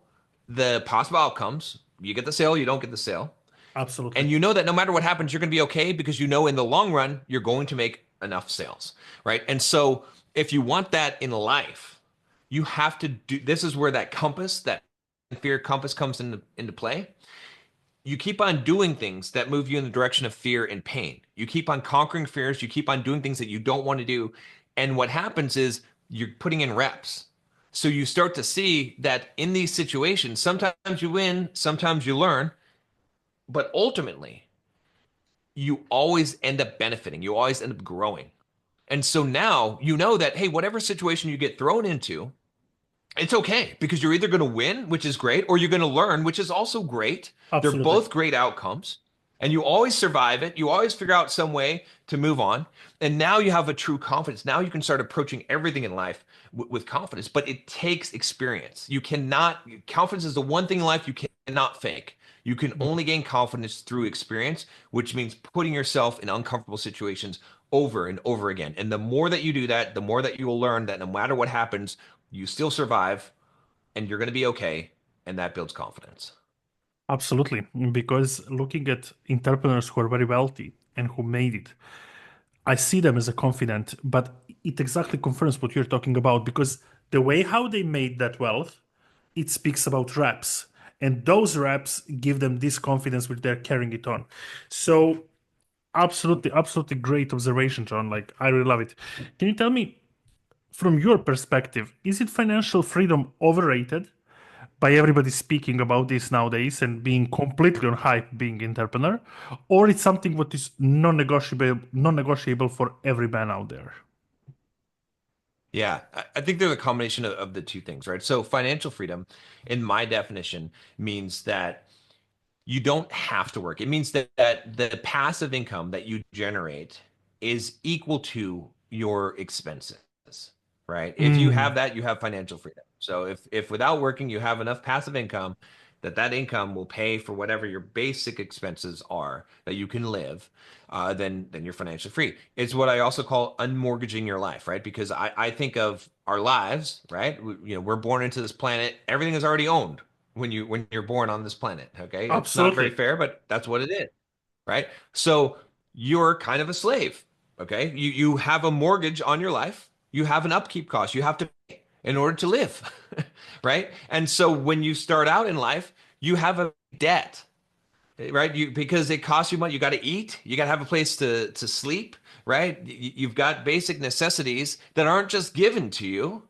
Speaker 1: the possible outcomes. You get the sale, you don't get the sale.
Speaker 2: Absolutely.
Speaker 1: And you know that no matter what happens, you're going to be okay because you know in the long run, you're going to make enough sales, right? And so if you want that in life, you have to do this is where that compass, that fear compass comes into play. You keep on doing things that move you in the direction of fear and pain. You keep on conquering fears, you keep on doing things that you don't want to do. And what happens is you're putting in reps. So you start to see that in these situations, sometimes you win, sometimes you learn, but ultimately you always end up benefiting. You always end up growing. And so now you know that, hey, whatever situation you get thrown into, it's okay because you're either going to win, which is great, or you're going to learn, which is also great. They're
Speaker 2: Absolutely.
Speaker 1: both great outcomes. And you always survive it. You always figure out some way to move on. And now you have a true confidence. Now you can start approaching everything in life with confidence, but it takes experience. You cannot, confidence is the one thing in life you cannot fake. You can only gain confidence through experience, which means putting yourself in uncomfortable situations over and over again. And the more that you do that, the more that you will learn that no matter what happens, you still survive and you're going to be okay. And that builds confidence.
Speaker 2: Absolutely. Because looking at entrepreneurs who are very wealthy and who made it, I see them as a confident, but it exactly confirms what you're talking about because the way how they made that wealth, it speaks about reps. And those reps give them this confidence which they're carrying it on. So absolutely, absolutely great observation, John. Like I really love it. Can you tell me from your perspective, is it financial freedom overrated? By everybody speaking about this nowadays and being completely on hype being entrepreneur, or it's something what is non-negotiable for every man out there.
Speaker 1: Yeah, I think there's a combination of the two things, right? So financial freedom, in my definition, means that you don't have to work. It means that the passive income that you generate is equal to your expenses, right? If you have
Speaker 2: Mm,
Speaker 1: that, you have financial freedom. So if without working, you have enough passive income that income will pay for whatever your basic expenses are that you can live, then you're financially free. It's what I also call unmortgaging your life, right? Because I think of our lives, right? We're born into this planet. Everything is already owned when you're born on this planet. Okay, it's not very
Speaker 2: absolutely.
Speaker 1: fair, but that's what it is, right? So you're kind of a slave. Okay, you have a mortgage on your life. You have an upkeep cost. You have to pay in order to live, right? And so when you start out in life, you have a debt, right? Because it costs you money. You got to eat. You got to have a place to sleep, right? You've got basic necessities that aren't just given to you.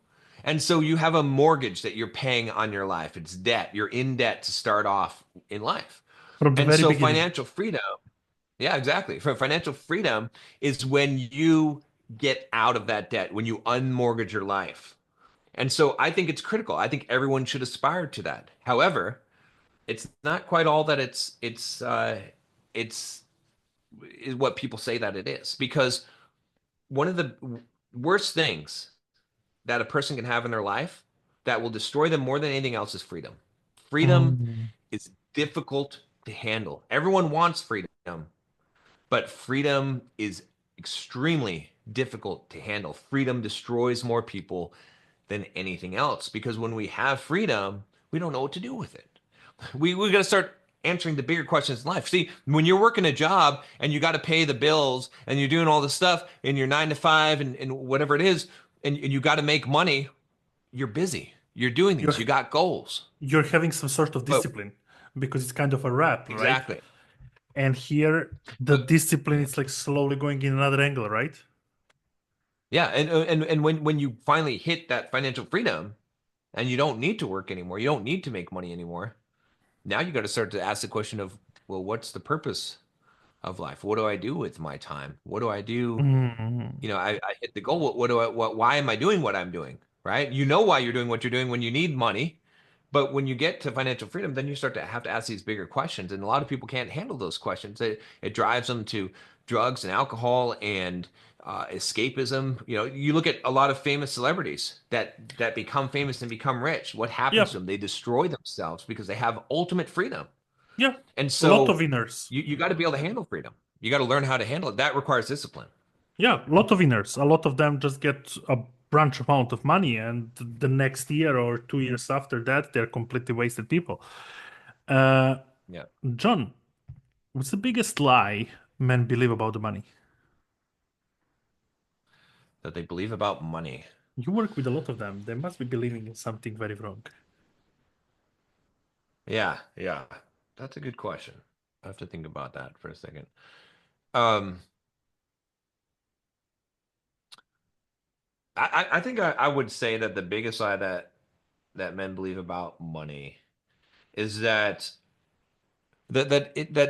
Speaker 1: And so you have a mortgage that you're paying on your life. It's debt. You're in debt to start off in life.
Speaker 2: From the
Speaker 1: And
Speaker 2: very
Speaker 1: so
Speaker 2: beginning.
Speaker 1: financial freedom, yeah, exactly. For financial freedom is when you get out of that debt, when you unmortgage your life. And so I think it's critical. I think everyone should aspire to that. However, it's not quite all that it's is what people say that it is, because one of the worst things that a person can have in their life that will destroy them more than anything else is freedom. Freedom
Speaker 2: Mm,
Speaker 1: is difficult to handle. Everyone wants freedom, but freedom is extremely difficult to handle. Freedom destroys more people than anything else because when we have freedom, we don't know what to do with it. We got to start answering the bigger questions in life. See, when you're working a job and you got to pay the bills and you're doing all this stuff and you're 9 to 5 and whatever it is, and you got to make money, you're busy. You're doing
Speaker 2: you're
Speaker 1: things. You got goals.
Speaker 2: you're having some sort of
Speaker 1: But
Speaker 2: discipline because it's kind of a wrap, right?
Speaker 1: exactly.
Speaker 2: And here the
Speaker 1: But
Speaker 2: discipline
Speaker 1: yeah.
Speaker 2: is like slowly going in another angle, right?
Speaker 1: Yeah, and when you finally hit that financial freedom and you don't need to work anymore, you don't need to make money anymore. Now you got to start to ask the question of, well, what's the purpose of life? What do I do with my time? What do I do?
Speaker 2: Mhm.
Speaker 1: I hit the goal. What do I, why am I doing what I'm doing? Right? You know why you're doing what you're doing when you need money. But when you get to financial freedom, then you start to have to ask these bigger questions. And a lot of people can't handle those questions. It drives them to drugs and alcohol and escapism. You look at a lot of famous celebrities that become famous and become rich. What happens
Speaker 2: Yeah,
Speaker 1: to them? They destroy themselves because they have ultimate freedom.
Speaker 2: yeah,
Speaker 1: And
Speaker 2: a lot of
Speaker 1: so
Speaker 2: winners.
Speaker 1: you got to be able to handle freedom. You got to learn how to handle it. That requires discipline.
Speaker 2: Yeah, a lot of winners. A lot of them just get a branch amount of money, and the next year or 2 years after that, they're completely wasted people. Uh,
Speaker 1: Yeah.
Speaker 2: John, what's the biggest lie men believe about the money?
Speaker 1: That they believe about money.
Speaker 2: You work with a lot of them. They must be believing in something very wrong.
Speaker 1: Yeah, yeah. That's a good question. I have to think about that for a second. Um, I think I would say that the biggest lie that men believe about money is that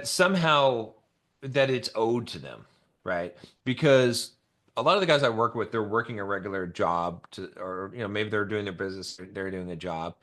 Speaker 1: somehow that it's owed to them, right? Because a lot of the guys I work with, they're working a regular job or maybe they're doing their business, they're doing a job,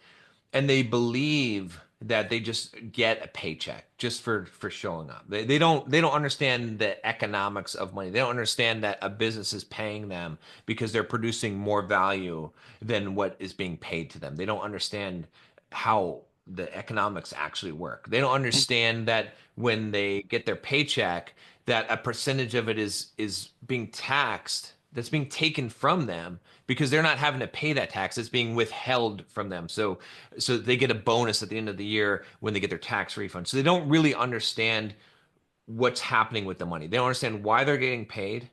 Speaker 1: and they believe that they just get a paycheck just for showing up. They don't understand the economics of money. They don't understand that a business is paying them because they're producing more value than what is being paid to them. They don't understand how the economics actually work. They don't understand that when they get their paycheck, that a percentage of it is being taxed, that's being taken from them because they're not having to pay that tax. It's being withheld from them. So they get a bonus at the end of the year when they get their tax refund. So they don't really understand what's happening with the money. They don't understand why they're getting paid.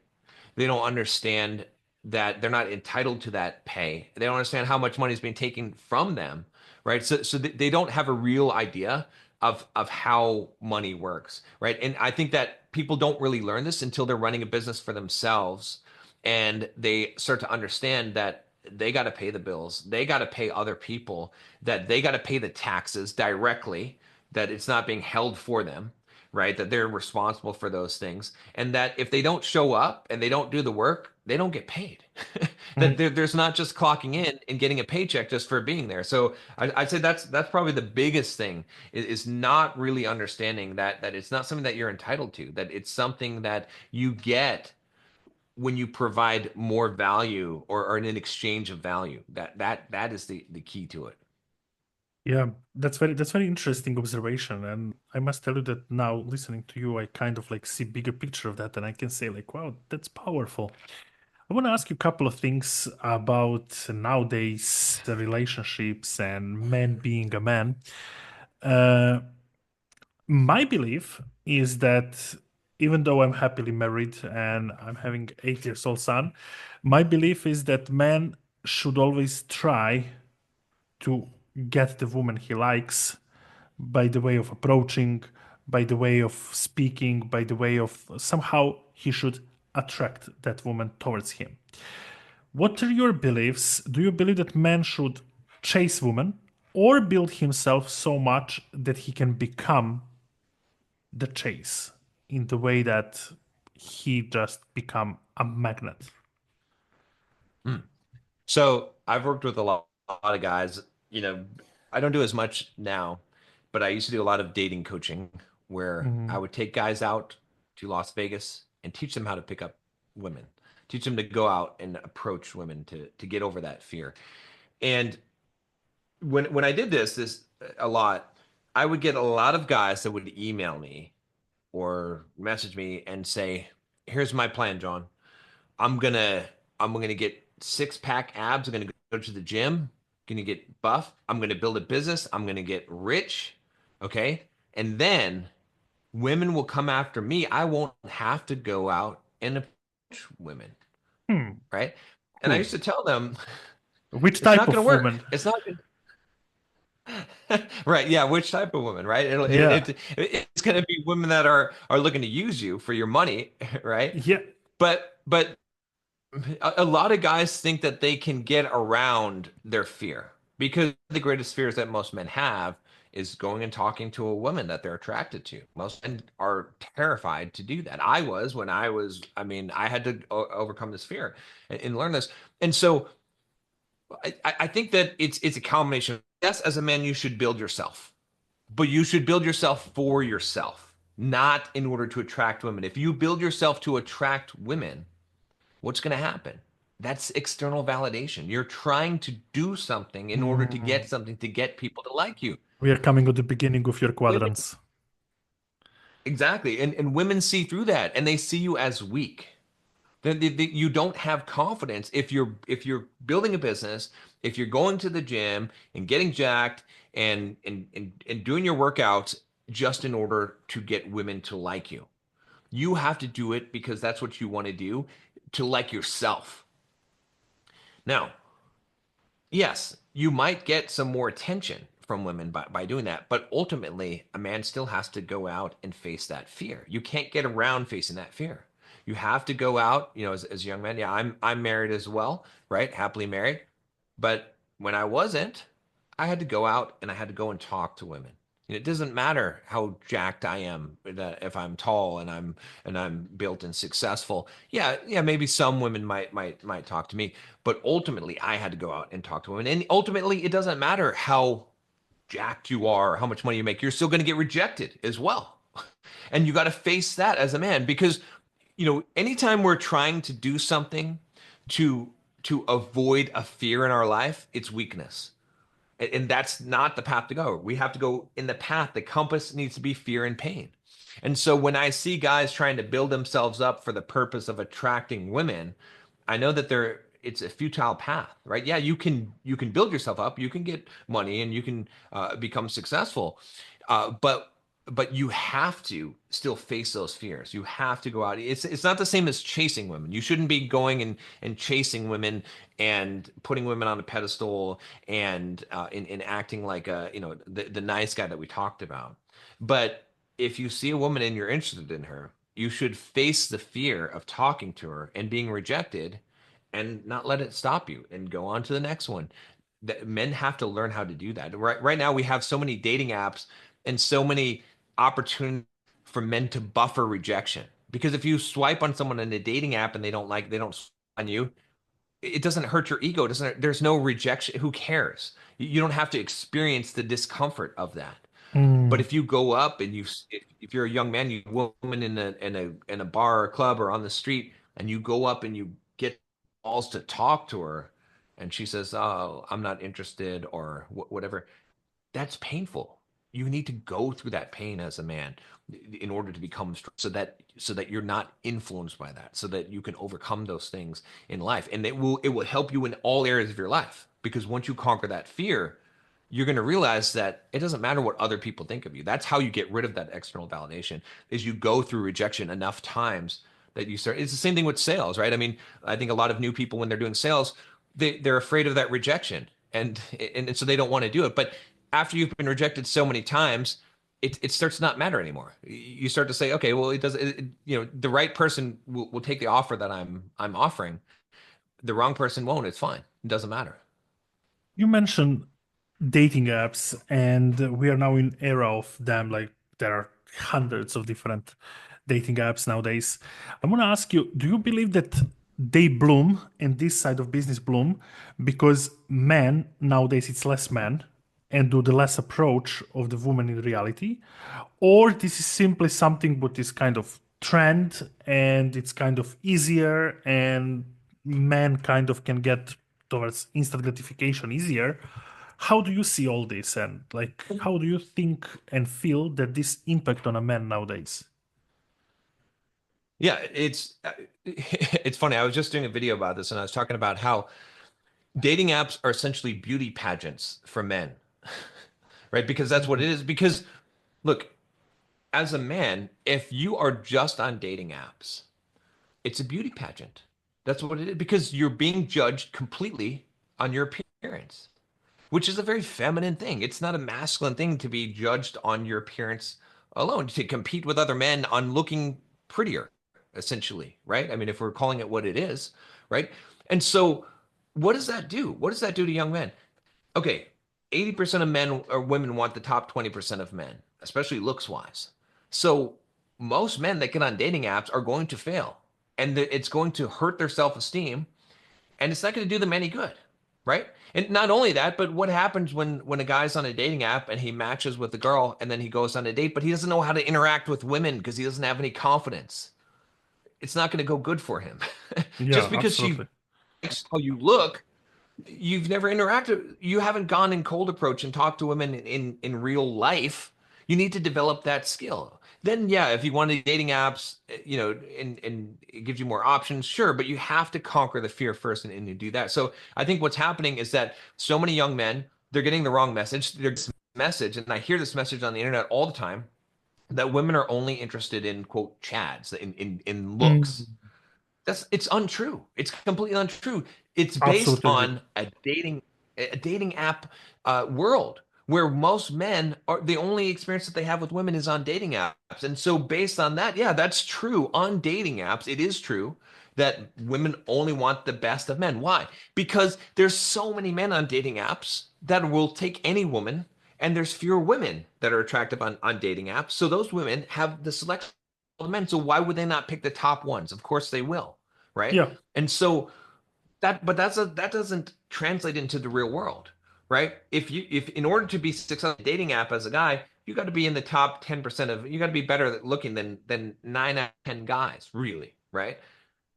Speaker 1: They don't understand that they're not entitled to that pay. They don't understand how much money is being taken from them, right? So they don't have a real idea of how money works, right? And I think that people don't really learn this until they're running a business for themselves, and they start to understand that they got to pay the bills, they got to pay other people, that they got to pay the taxes directly, that it's not being held for them, right? That they're responsible for those things, and that if they don't show up and they don't do the work, they don't get paid. That
Speaker 2: Mhm.
Speaker 1: there's not just clocking in and getting a paycheck just for being there. So I'd say that's probably the biggest thing is not really understanding that it's not something that you're entitled to, that it's something that you get when you provide more value or in an exchange of value. That is the key to it.
Speaker 2: Yeah, that's very interesting observation, and I must tell you that now listening to you, I kind of like see bigger picture of that, and I can say like, wow, that's powerful. I want to ask you a couple of things about nowadays the relationships and men being a man. Uh, my belief is that even though I'm happily married and I'm having 8 years old son, my belief is that man should always try to get the woman he likes by the way of approaching, by the way of speaking, by the way of somehow he should attract that woman towards him. What are your beliefs? Do you believe that man should chase woman or build himself so much that he can become the chase in the way that he just become a magnet?
Speaker 1: Hmm. So I've worked with a lot of guys. I don't do as much now, but I used to do a lot of dating coaching where I
Speaker 2: Mhm.
Speaker 1: would take guys out to Las Vegas and teach them how to pick up women, teach them to go out and approach women to get over that fear. And when I did this a lot, I would get a lot of guys that would email me or message me and say, "Here's my plan, John. I'm gonna I'm gonna get six pack abs. I'm gonna go to the gym. Gonna get buff. I'm gonna build a business. I'm gonna get rich. Okay, and then women will come after me. I won't have to go out and approach women,
Speaker 2: Hmm,
Speaker 1: right?" And I
Speaker 2: cool.
Speaker 1: used to tell them,
Speaker 2: Which
Speaker 1: "It's
Speaker 2: type
Speaker 1: not gonna
Speaker 2: of
Speaker 1: work.
Speaker 2: woman?
Speaker 1: It's not gonna." Right? Yeah. Which type of woman? Right?
Speaker 2: Yeah,
Speaker 1: It's gonna be women that are looking to use you for your money, right?
Speaker 2: yeah.
Speaker 1: But A lot of guys think that they can get around their fear because the greatest fears that most men have is going and talking to a woman that they're attracted to. Most men are terrified to do that. I was when I was, I mean, I had to overcome this fear and learn this. And so I think that it's a combination. Yes, as a man, you should build yourself, but you should build yourself for yourself, not in order to attract women. If you build yourself to attract women, what's going to happen? That's external validation. You're trying to do something in order to
Speaker 2: Mm.
Speaker 1: get something to get people to like you.
Speaker 2: We are coming to the beginning of your
Speaker 1: Women,
Speaker 2: quadrants.
Speaker 1: exactly. And women see through that and they see you as weak. Then you don't have confidence if you're building a business, if you're going to the gym and getting jacked and doing your workouts just in order to get women to like you. You have to do it because that's what you want to do to like yourself. Now, yes, you might get some more attention from women by doing that, but ultimately, a man still has to go out and face that fear. You can't get around facing that fear. You have to go out, as a young man. Yeah, I'm married as well, right? Happily married. But when I wasn't, I had to go out and I had to go and talk to women. It doesn't matter how jacked I am, that if I'm tall and I'm built and successful. Yeah, yeah, maybe some women might talk to me, but ultimately I had to go out and talk to women. And ultimately it doesn't matter how jacked you are, or how much money you make, you're still going to get rejected as well. And you got to face that as a man because anytime we're trying to do something to avoid a fear in our life, it's weakness. And that's not the path to go. We have to go in the path. The compass needs to be fear and pain. And so when I see guys trying to build themselves up for the purpose of attracting women, I know that it's a futile path, right? Yeah, you can build yourself up, you can get money, and you can become successful, but you have to still face those fears. You have to go out. It's not the same as chasing women. You shouldn't be going and chasing women and putting women on a pedestal and in acting like the nice guy that we talked about. But if you see a woman and you're interested in her, you should face the fear of talking to her and being rejected and not let it stop you and go on to the next one. That men have to learn how to do that. Right now we have so many dating apps and so many opportunities for men to buffer rejection. Because if you swipe on someone in a dating app and they don't swipe on you, it doesn't hurt your ego. It doesn't, there's no rejection. Who cares? You don't have to experience the discomfort of that. But
Speaker 2: Mm.
Speaker 1: if you go up and if you're a young man, you woman in a bar or club or on the street, and you go up and you get balls to talk to her, and she says, "Oh, I'm not interested," or whatever, that's painful. You need to go through that pain as a man in order to become strong, so that you're not influenced by that, so that you can overcome those things in life, and it will help you in all areas of your life. Because once you conquer that fear, you're going to realize that it doesn't matter what other people think of you. That's how you get rid of that external validation, is you go through rejection enough times that you start. It's the same thing with sales, right? I mean, I think a lot of new people, when they're doing sales, they're afraid of that rejection, and so they don't want to do it. But after you've been rejected so many times, it starts to not matter anymore. You start to say, okay, well, it does. The right person will take the offer that I'm offering. The wrong person won't. It's fine. It doesn't matter.
Speaker 2: You mentioned dating apps, and we are now in era of them. Like there are hundreds of different dating apps nowadays. I want to ask you: do you believe that they bloom and this side of business bloom because men nowadays it's less men and do the less approach of the woman in reality, or this is simply something what is kind of trend and it's kind of easier and men kind of can get towards instant gratification easier? How do you see all this, and like how do you think and feel that this impact on a man nowadays?
Speaker 1: Yeah, it's funny. I was just doing a video about this, and I was talking about how dating apps are essentially beauty pageants for men, right? Because that's what it is. Because look, as a man, if you are just on dating apps, it's a beauty pageant. That's what it is. Because you're being judged completely on your appearance, which is a very feminine thing. It's not a masculine thing to be judged on your appearance alone, to compete with other men on looking prettier, essentially, right? I mean, if we're calling it what it is, right? And so what does that do? What does that do to young men? Okay, 80% of men or women want the top 20% of men, especially looks wise. So most men that get on dating apps are going to fail, and it's going to hurt their self-esteem, and it's not going to do them any good, right? And not only that, but what happens when a guy's on a dating app and he matches with a girl and then he goes on a date, but he doesn't know how to interact with women because he doesn't have any confidence. It's not going to go good for him. Just
Speaker 2: Yeah,
Speaker 1: because she
Speaker 2: absolutely.
Speaker 1: likes how you look, you've never interacted, you haven't gone in cold approach and talked to women in real life. You need to develop that skill. Then yeah, if you want to dating apps, and it gives you more options, sure, but you have to conquer the fear first, and you do that. So I think what's happening is that so many young men, they're getting the wrong message. There's message, and I hear this message on the internet all the time, that women are only interested in quote chads, in looks.
Speaker 2: Mm,
Speaker 1: It's untrue. It's completely untrue. It's based
Speaker 2: absolutely agree.
Speaker 1: on a dating app world where most men are, the only experience that they have with women is on dating apps. And so based on that, yeah, that's true. On dating apps, it is true that women only want the best of men. Why? Because there's so many men on dating apps that will take any woman, and there's fewer women that are attractive on dating apps. So those women have the selection of men. So why would they not pick the top ones? Of course they will, right?
Speaker 2: Yeah,
Speaker 1: And so that doesn't translate into the real world, right? If in order to be successful in a dating app as a guy, you got to be in the top 10% of, you got to be better looking than 9 out of 10 guys, really, right?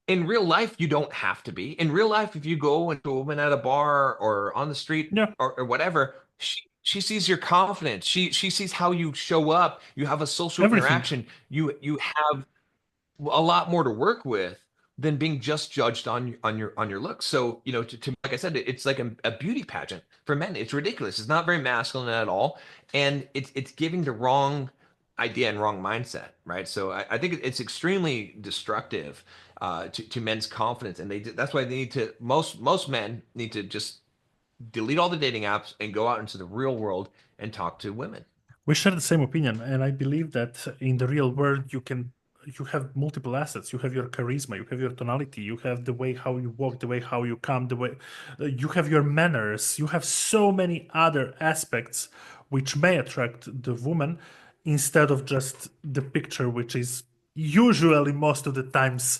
Speaker 1: In real life, you don't have to be. In real life, if you go into a woman at a bar or on the street,
Speaker 2: yeah,
Speaker 1: or whatever, she sees your confidence. She sees how you show up. You have a social
Speaker 2: everything.
Speaker 1: interaction. You have a lot more to work with than being just judged on your looks. So, like I said, it's like a beauty pageant for men. It's ridiculous. It's not very masculine at all, and it's giving the wrong idea and wrong mindset, right? So I think it's extremely destructive to men's confidence, and that's why they need to, most men need to just delete all the dating apps and go out into the real world and talk to women.
Speaker 2: We share the same opinion, and I believe that in the real world you have multiple assets. You have your charisma, you have your tonality, you have the way how you walk, the way how you come, the way you have your manners. You have so many other aspects which may attract the woman instead of just the picture, which is usually most of the times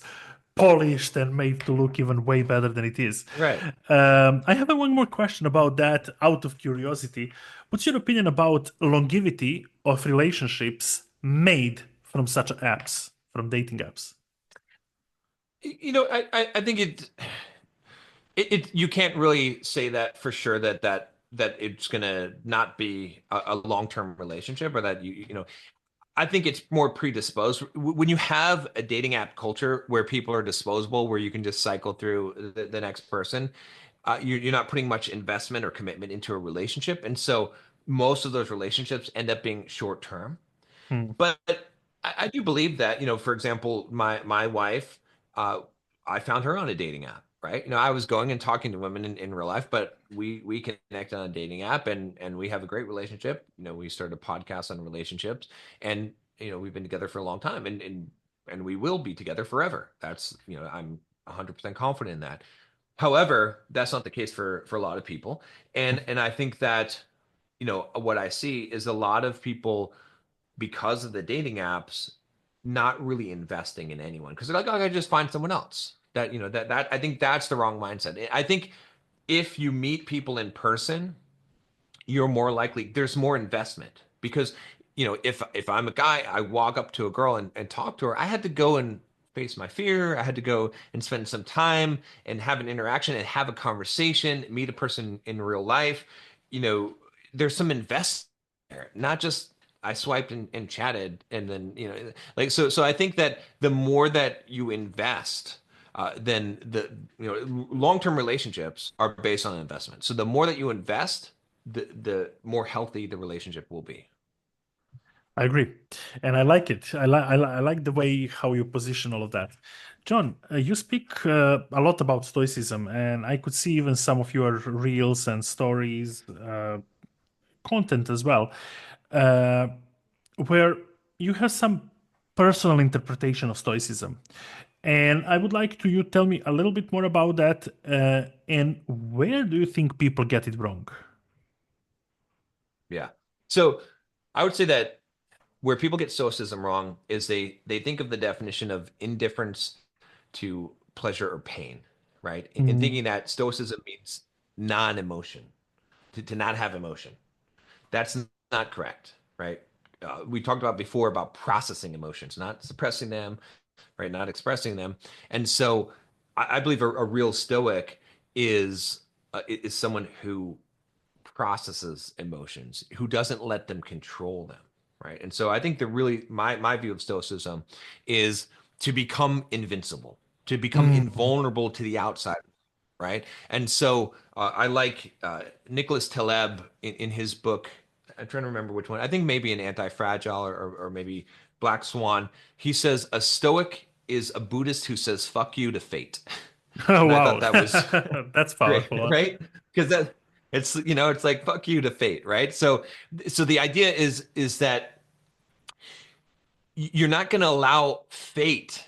Speaker 2: polished and made to look even way better than it is.
Speaker 1: Right.
Speaker 2: I have one more question about that out of curiosity. What's your opinion about longevity of relationships made from such apps, from dating apps?
Speaker 1: I think you can't really say that for sure that it's gonna not be a long-term relationship, or that I think it's more predisposed. When you have a dating app culture where people are disposable, where you can just cycle through the next person, you're not putting much investment or commitment into a relationship, and so most of those relationships end up being short term.
Speaker 2: Hmm.
Speaker 1: But I do believe that, for example, my wife, uh, I found her on a dating app, right? I was going and talking to women in real life, but we connect on a dating app, and we have a great relationship. We started a podcast on relationships, and we've been together for a long time, and we will be together forever. That's, I'm 100% confident in that. However, that's not the case for a lot of people, and I think that what I see is a lot of people, because of the dating apps, not really investing in anyone because they're like, oh, I just find someone else. That I think that's the wrong mindset. I think if you meet people in person, you're more likely, there's more investment, because if I'm a guy, I walk up to a girl and talk to her, I had to go and face my fear. I had to go and spend some time and have an interaction and have a conversation, meet a person in real life. you know there's some investment there, not just I swiped and chatted, and then like, so I think that the more that you invest, then long-term relationships are based on investment. So the more that you invest, the more healthy the relationship will be.
Speaker 2: I agree, and I like it. I like the way how you position all of that. John, you speak a lot about Stoicism, and I could see even some of your reels and stories, content as well, uh, where you have some personal interpretation of Stoicism. And I would like to you tell me a little bit more about that. And where do you think people get it wrong?
Speaker 1: Yeah. So I would say that where people get stoicism wrong is they think of the definition of indifference to pleasure or pain, right? In
Speaker 2: Mm,
Speaker 1: thinking that stoicism means non-emotion, to not have emotion. That's not correct, right? We talked about before about processing emotions, not suppressing them, right? Not expressing them. And so I believe a real stoic is someone who processes emotions, who doesn't let them control them, right? And so I think the really my view of stoicism is to become invincible, to become
Speaker 2: mm.
Speaker 1: invulnerable to the outside, right? And so I like Nicholas Taleb in his book. I'm trying to remember which one. I think maybe an Anti-Fragile or maybe Black Swan. He says a Stoic is a Buddhist who says "fuck you" to fate,
Speaker 2: Oh,
Speaker 1: and I thought
Speaker 2: wow.
Speaker 1: that was
Speaker 2: That's
Speaker 1: great,
Speaker 2: powerful, huh?
Speaker 1: right? Because that it's like fuck you to fate, right? So the idea is that you're not going to allow fate,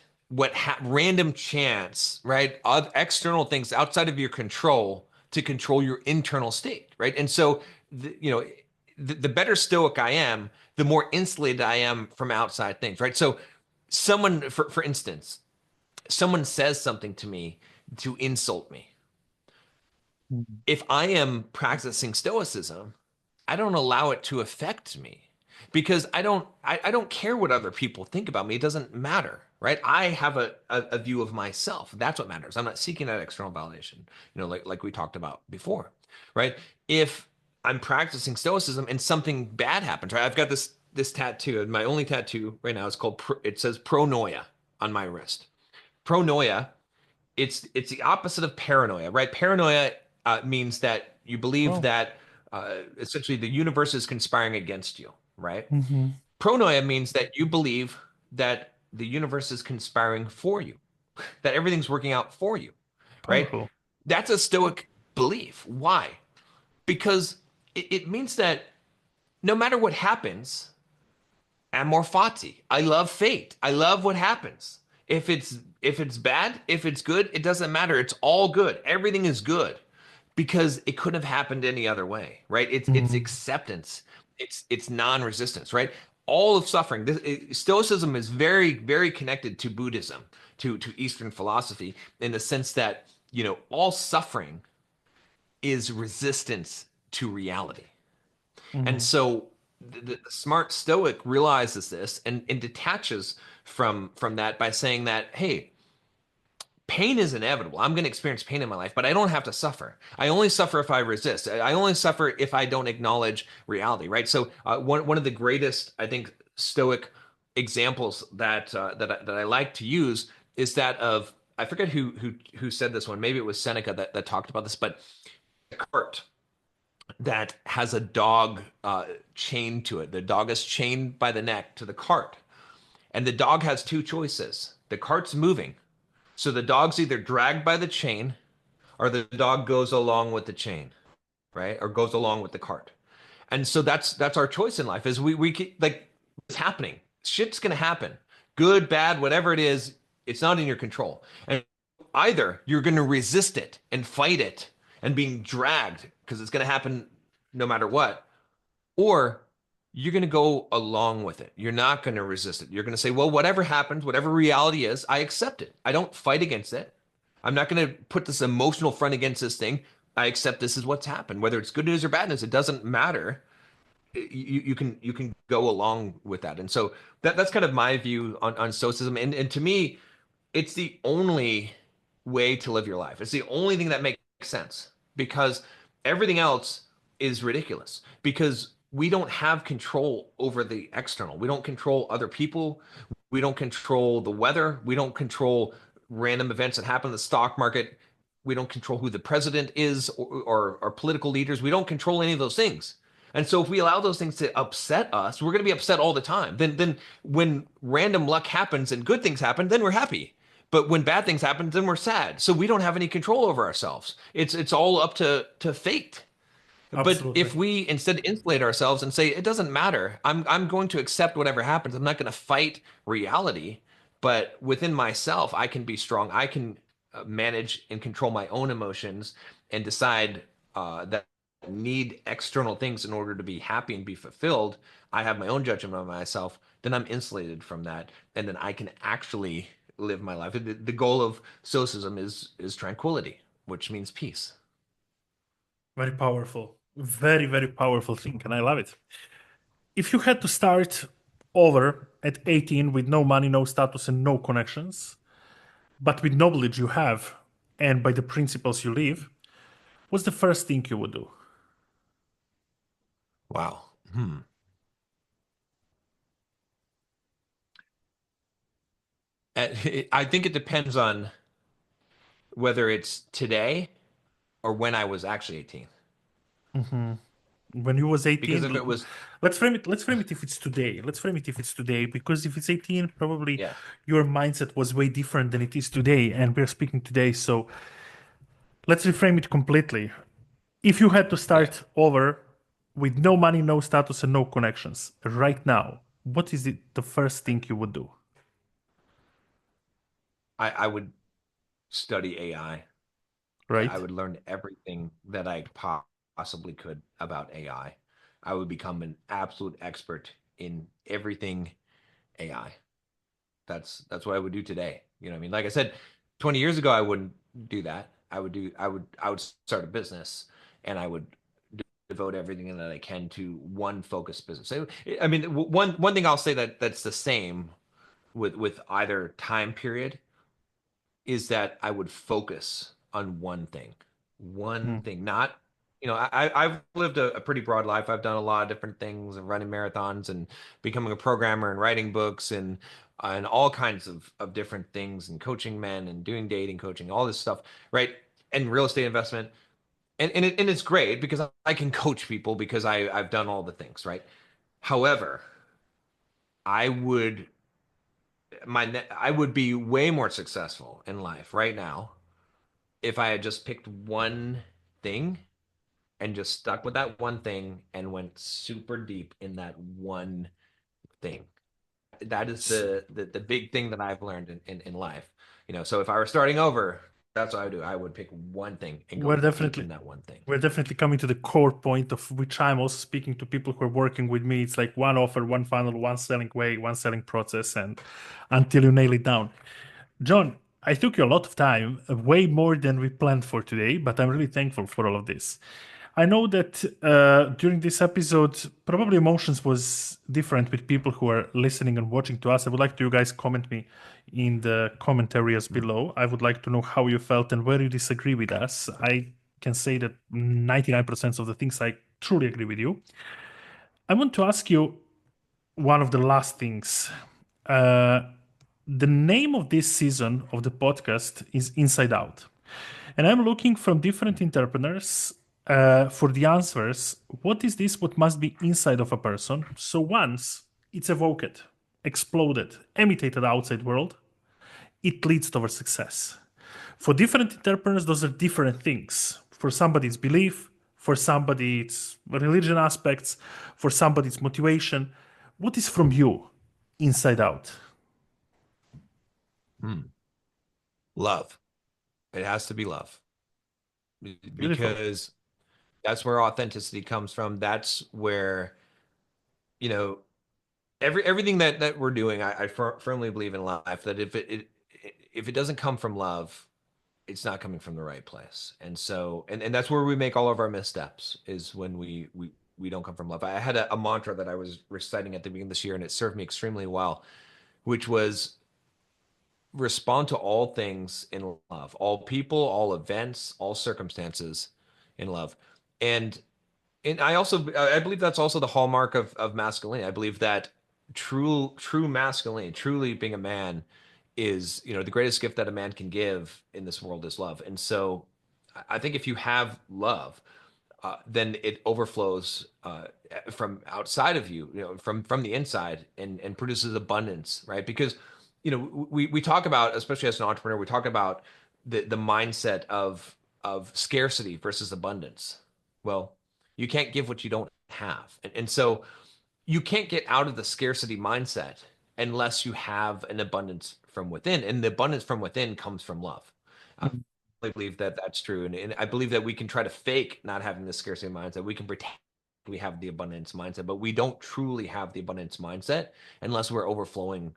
Speaker 1: random chance, right? External things outside of your control to control your internal state, right? And so, the better stoic I am, the more insulated I am from outside things, right? So, someone, for instance, someone says something to me to insult me.
Speaker 2: Mm.
Speaker 1: If I am practicing stoicism, I don't allow it to affect me because I don't care what other people think about me. It doesn't matter, right? I have a view of myself. That's what matters. I'm not seeking that external validation, like we talked about before, right? If I'm practicing stoicism and something bad happens, right? I've got this tattoo, and my only tattoo right now is it says pronoia on my wrist. Pronoia, it's the opposite of paranoia, right? Paranoia means that you believe
Speaker 2: Oh.
Speaker 1: that essentially the universe is conspiring against you, right?
Speaker 2: Hmm.
Speaker 1: Pronoia means that you believe that the universe is conspiring for you, that everything's working out for you, right?
Speaker 2: Powerful.
Speaker 1: That's a stoic belief. Why? Because it means that no matter what happens, amor fati. I love fate. I love what happens. If it's bad, if it's good, it doesn't matter. It's all good. Everything is good because it couldn't have happened any other way, right? It's
Speaker 2: Mm.
Speaker 1: acceptance. It's non-resistance, right? All of suffering. Stoicism is very very connected to Buddhism, to Eastern philosophy in the sense that all suffering is resistance to reality. And
Speaker 2: Mm.
Speaker 1: so the smart Stoic realizes this and detaches from that by saying that, hey, pain is inevitable. I'm going to experience pain in my life, but I don't have to suffer. I only suffer if I resist. I only suffer if I don't acknowledge reality, right? So one of the greatest, I think, Stoic examples that I like to use is that of, I forget who said this one. Maybe it was Seneca that talked about this, but a cart that has a dog chained to it. The dog is chained by the neck to the cart. And the dog has two choices. The cart's moving. So the dog's either dragged by the chain or the dog goes along with the chain, right? Or goes along with the cart. And so that's our choice in life is we like it's happening. Shit's gonna happen. Good, bad, whatever it is, it's not in your control. And either you're gonna resist it and fight it and being dragged because it's gonna happen no matter what, or you're going to go along with it. You're not going to resist it. You're going to say, well, whatever happens, whatever reality is, I accept it. I don't fight against it. I'm not going to put this emotional front against this thing. I accept this is what's happened. Whether it's good news or bad news, it doesn't matter. You can go along with that. And so that's kind of my view on stoicism. And to me, it's the only way to live your life. It's the only thing that makes sense because everything else is ridiculous because we don't have control over the external. We don't control other people. We don't control the weather. We don't control random events that happen in the stock market. We don't control who the president is or political leaders. We don't control any of those things. And so if we allow those things to upset us, we're going to be upset all the time. Then when random luck happens and good things happen, then we're happy. But when bad things happen, then we're sad. So we don't have any control over ourselves. It's all up to fate. But
Speaker 2: Absolutely.
Speaker 1: if we instead insulate ourselves and say it doesn't matter, I'm going to accept whatever happens. I'm not going to fight reality. But within myself, I can be strong. I can manage and control my own emotions and decide that I need external things in order to be happy and be fulfilled. I have my own judgment of myself. Then I'm insulated from that, and then I can actually live my life. The goal of Stoicism is tranquility, which means peace.
Speaker 2: Very powerful. Very, very powerful thing, and I love it. If you had to start over at 18 with no money, no status, and no connections, but with knowledge you have and by the principles you live, what's the first thing you would do?
Speaker 1: Wow. I think it depends on whether it's today or when I was actually 18.
Speaker 2: When you was
Speaker 1: Because
Speaker 2: 18,
Speaker 1: if it was,
Speaker 2: let's frame it if it's today. Let's frame it if it's today, because if it's 18, probably
Speaker 1: yeah,
Speaker 2: your mindset was way different than it is today, and we're speaking today. So let's reframe it completely. If you had to
Speaker 1: yeah,
Speaker 2: start over with no money, no status, and no connections right now, what is the first thing you would do?
Speaker 1: I would study AI. I
Speaker 2: Right?
Speaker 1: would learn everything that I possibly could about AI. I would become an absolute expert in everything AI. That's what I would do today. You know what I mean? Like I said, 20 years ago, I wouldn't do that. I would start a business and I would devote everything that I can to one focused business. I mean, one thing I'll say that's the same with either time period is that I would focus on one
Speaker 2: Mm.
Speaker 1: thing, not, I've lived a pretty broad life. I've done a lot of different things and running marathons and becoming a programmer and writing books and all kinds of different things and coaching men and doing dating coaching, all this stuff, right? And real estate investment. And it's great because I can coach people because I've done all the things, right? However, I would I would be way more successful in life right now if I had just picked one thing and just stuck with that one thing and went super deep in that one thing. That is
Speaker 2: S-
Speaker 1: the big thing that I've learned in life. So if I were starting over, that's what I would do. I would pick one thing and go
Speaker 2: We're
Speaker 1: deep
Speaker 2: definitely
Speaker 1: in that one thing.
Speaker 2: we're definitely coming to the core point of which I'm also speaking to people who are working with me. It's like one offer, one funnel, one selling way, one selling process, and until you nail it down. John, I took you a lot of time, way more than we planned for today, but I'm really thankful for all of this. I know that during this episode, probably emotions was different with people who are listening and watching to us. I would like to you guys comment me in the comment areas below. I would like to know how you felt and where you disagree with us. I can say that 99% of the things I truly agree with you. I want to ask you one of the last things. Uh, the name of this season of the podcast is Inside Out. And I'm looking from different entrepreneurs for the answers. What is this? What must be inside of a person? So once it's evoked, exploded, imitated outside world, it leads towards success. For different entrepreneurs, those are different things. For somebody, it's belief. For somebody, it's religion aspects. For somebody, it's motivation. What is from you inside out?
Speaker 1: Hmm. Love. It has to be love
Speaker 2: Beautiful.
Speaker 1: because that's where authenticity comes from. That's where, you know, everything that we're doing, I firmly believe in life that if it doesn't come from love, it's not coming from the right place. And so, and that's where we make all of our missteps is when we don't come from love. I had a mantra that I was reciting at the beginning of this year, and it served me extremely well, which was respond to all things in love, all people, all events, all circumstances in love. And I believe that's also the hallmark of masculinity. I believe that true masculinity, truly being a man is, the greatest gift that a man can give in this world is love. And so I think if you have love, then it overflows from outside of you, from the inside and produces abundance, right? Because, we talk about, especially as an entrepreneur, we talk about the mindset of scarcity versus abundance. Well, you can't give what you don't have. And so you can't get out of the scarcity mindset unless you have an abundance from within. And the abundance from within comes from love. I really believe that that's true. And I believe that we can try to fake not having the scarcity mindset. We can pretend we have the abundance mindset, but we don't truly have the abundance mindset unless we're overflowing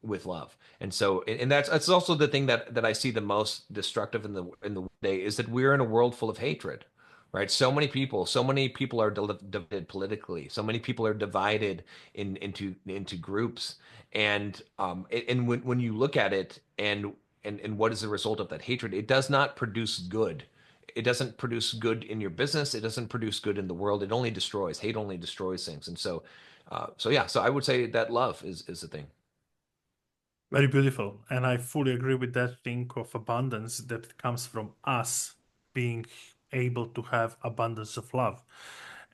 Speaker 1: with love. And so, and that's also the thing that I see the most destructive in the day is that we're in a world full of hatred, right? So many people are divided politically. So many people are divided into groups. And when you look at it and what is the result of that hatred, it does not produce good. It doesn't produce good in your business. It doesn't produce good in the world. It only destroys. Hate only destroys things. And so, so I would say that love is the thing.
Speaker 2: Very beautiful. And I fully agree with that thing of abundance that comes from us being able to have abundance of love.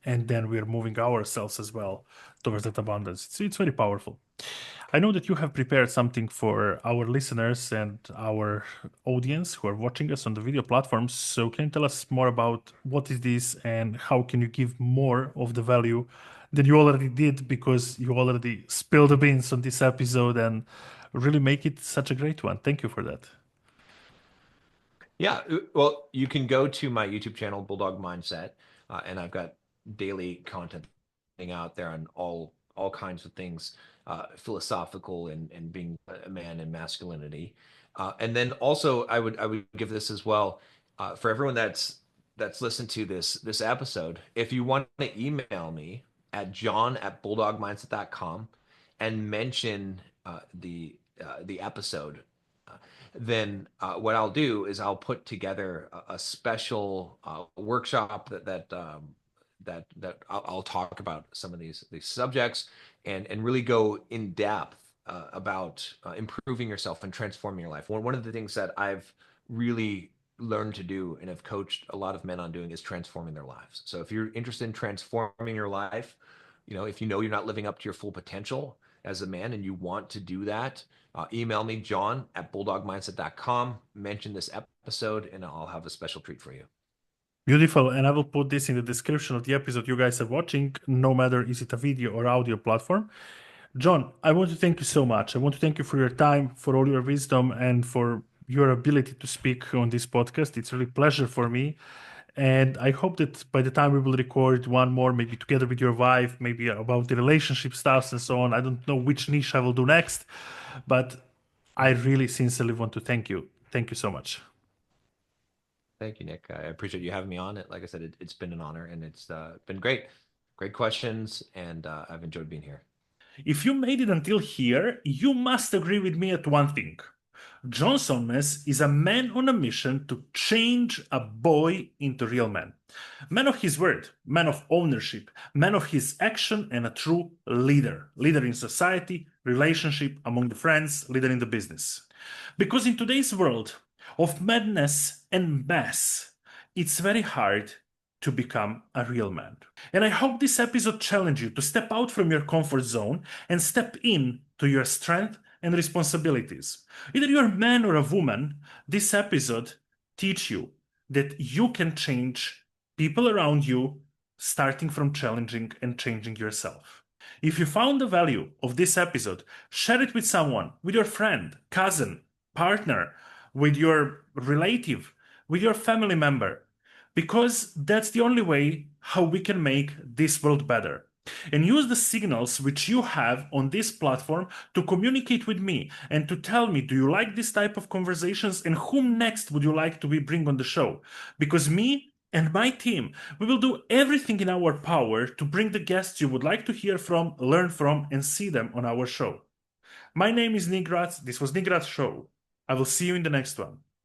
Speaker 2: And then we're moving ourselves as well towards that abundance. It's very powerful. I know that you have prepared something for our listeners and our audience who are watching us on the video platforms. So can you tell us more about what is this and how can you give more of the value that you already did, because you already spilled the beans on this episode and really make it such a great one. Thank you for that.
Speaker 1: Yeah, well, you can go to my YouTube channel, Bulldog Mindset, and I've got daily content out there on all kinds of things, philosophical and being a man and masculinity. And then also, I would give this as well for everyone that's listened to this episode. If you want to email me at john@bulldogmindset.com and mention the episode, then what I'll do is I'll put together a special workshop that I'll talk about some of these subjects and really go in depth about improving yourself and transforming your life. One of the things that I've really learned to do and have coached a lot of men on doing is transforming their lives. So if you're interested in transforming your life, if you know you're not living up to your full potential as a man and you want to do that, email me, john@bulldogmindset.com, mention this episode, and I'll have a special treat for you.
Speaker 2: Beautiful. And I will put this in the description of the episode you guys are watching, no matter is it a video or audio platform. John, I want to thank you so much. I want to thank you for your time, for all your wisdom, and for your ability to speak on this podcast. It's really a pleasure for me. And I hope that by the time we will record one more, maybe together with your wife, maybe about the relationship stuff and so on, I don't know which niche I will do next, but I really sincerely want to thank you. Thank you so much.
Speaker 1: Thank you, Nick. I appreciate you having me on. Like I said, it's been an honor, and it's been great. Great questions, and I've enjoyed being here.
Speaker 2: If you made it until here, you must agree with me at one thing. John Sonmez is a man on a mission to change a boy into a real man. Man of his word, man of ownership, man of his action, and a true leader. Leader in society, relationship, among the friends, leader in the business. Because in today's world of madness and mass, it's very hard to become a real man. And I hope this episode challenged you to step out from your comfort zone and step in to your strength and responsibilities. Either you're a man or a woman, this episode teach you that you can change people around you, starting from challenging and changing yourself. If you found the value of this episode, share it with someone, with your friend, cousin, partner, with your relative, with your family member, because that's the only way how we can make this world better. And use the signals which you have on this platform to communicate with me and to tell me, do you like this type of conversations and whom next would you like to be bring on the show? Because me and my team, we will do everything in our power to bring the guests you would like to hear from, learn from, and see them on our show. My name is NGrS. This was NGrS Show. I will see you in the next one.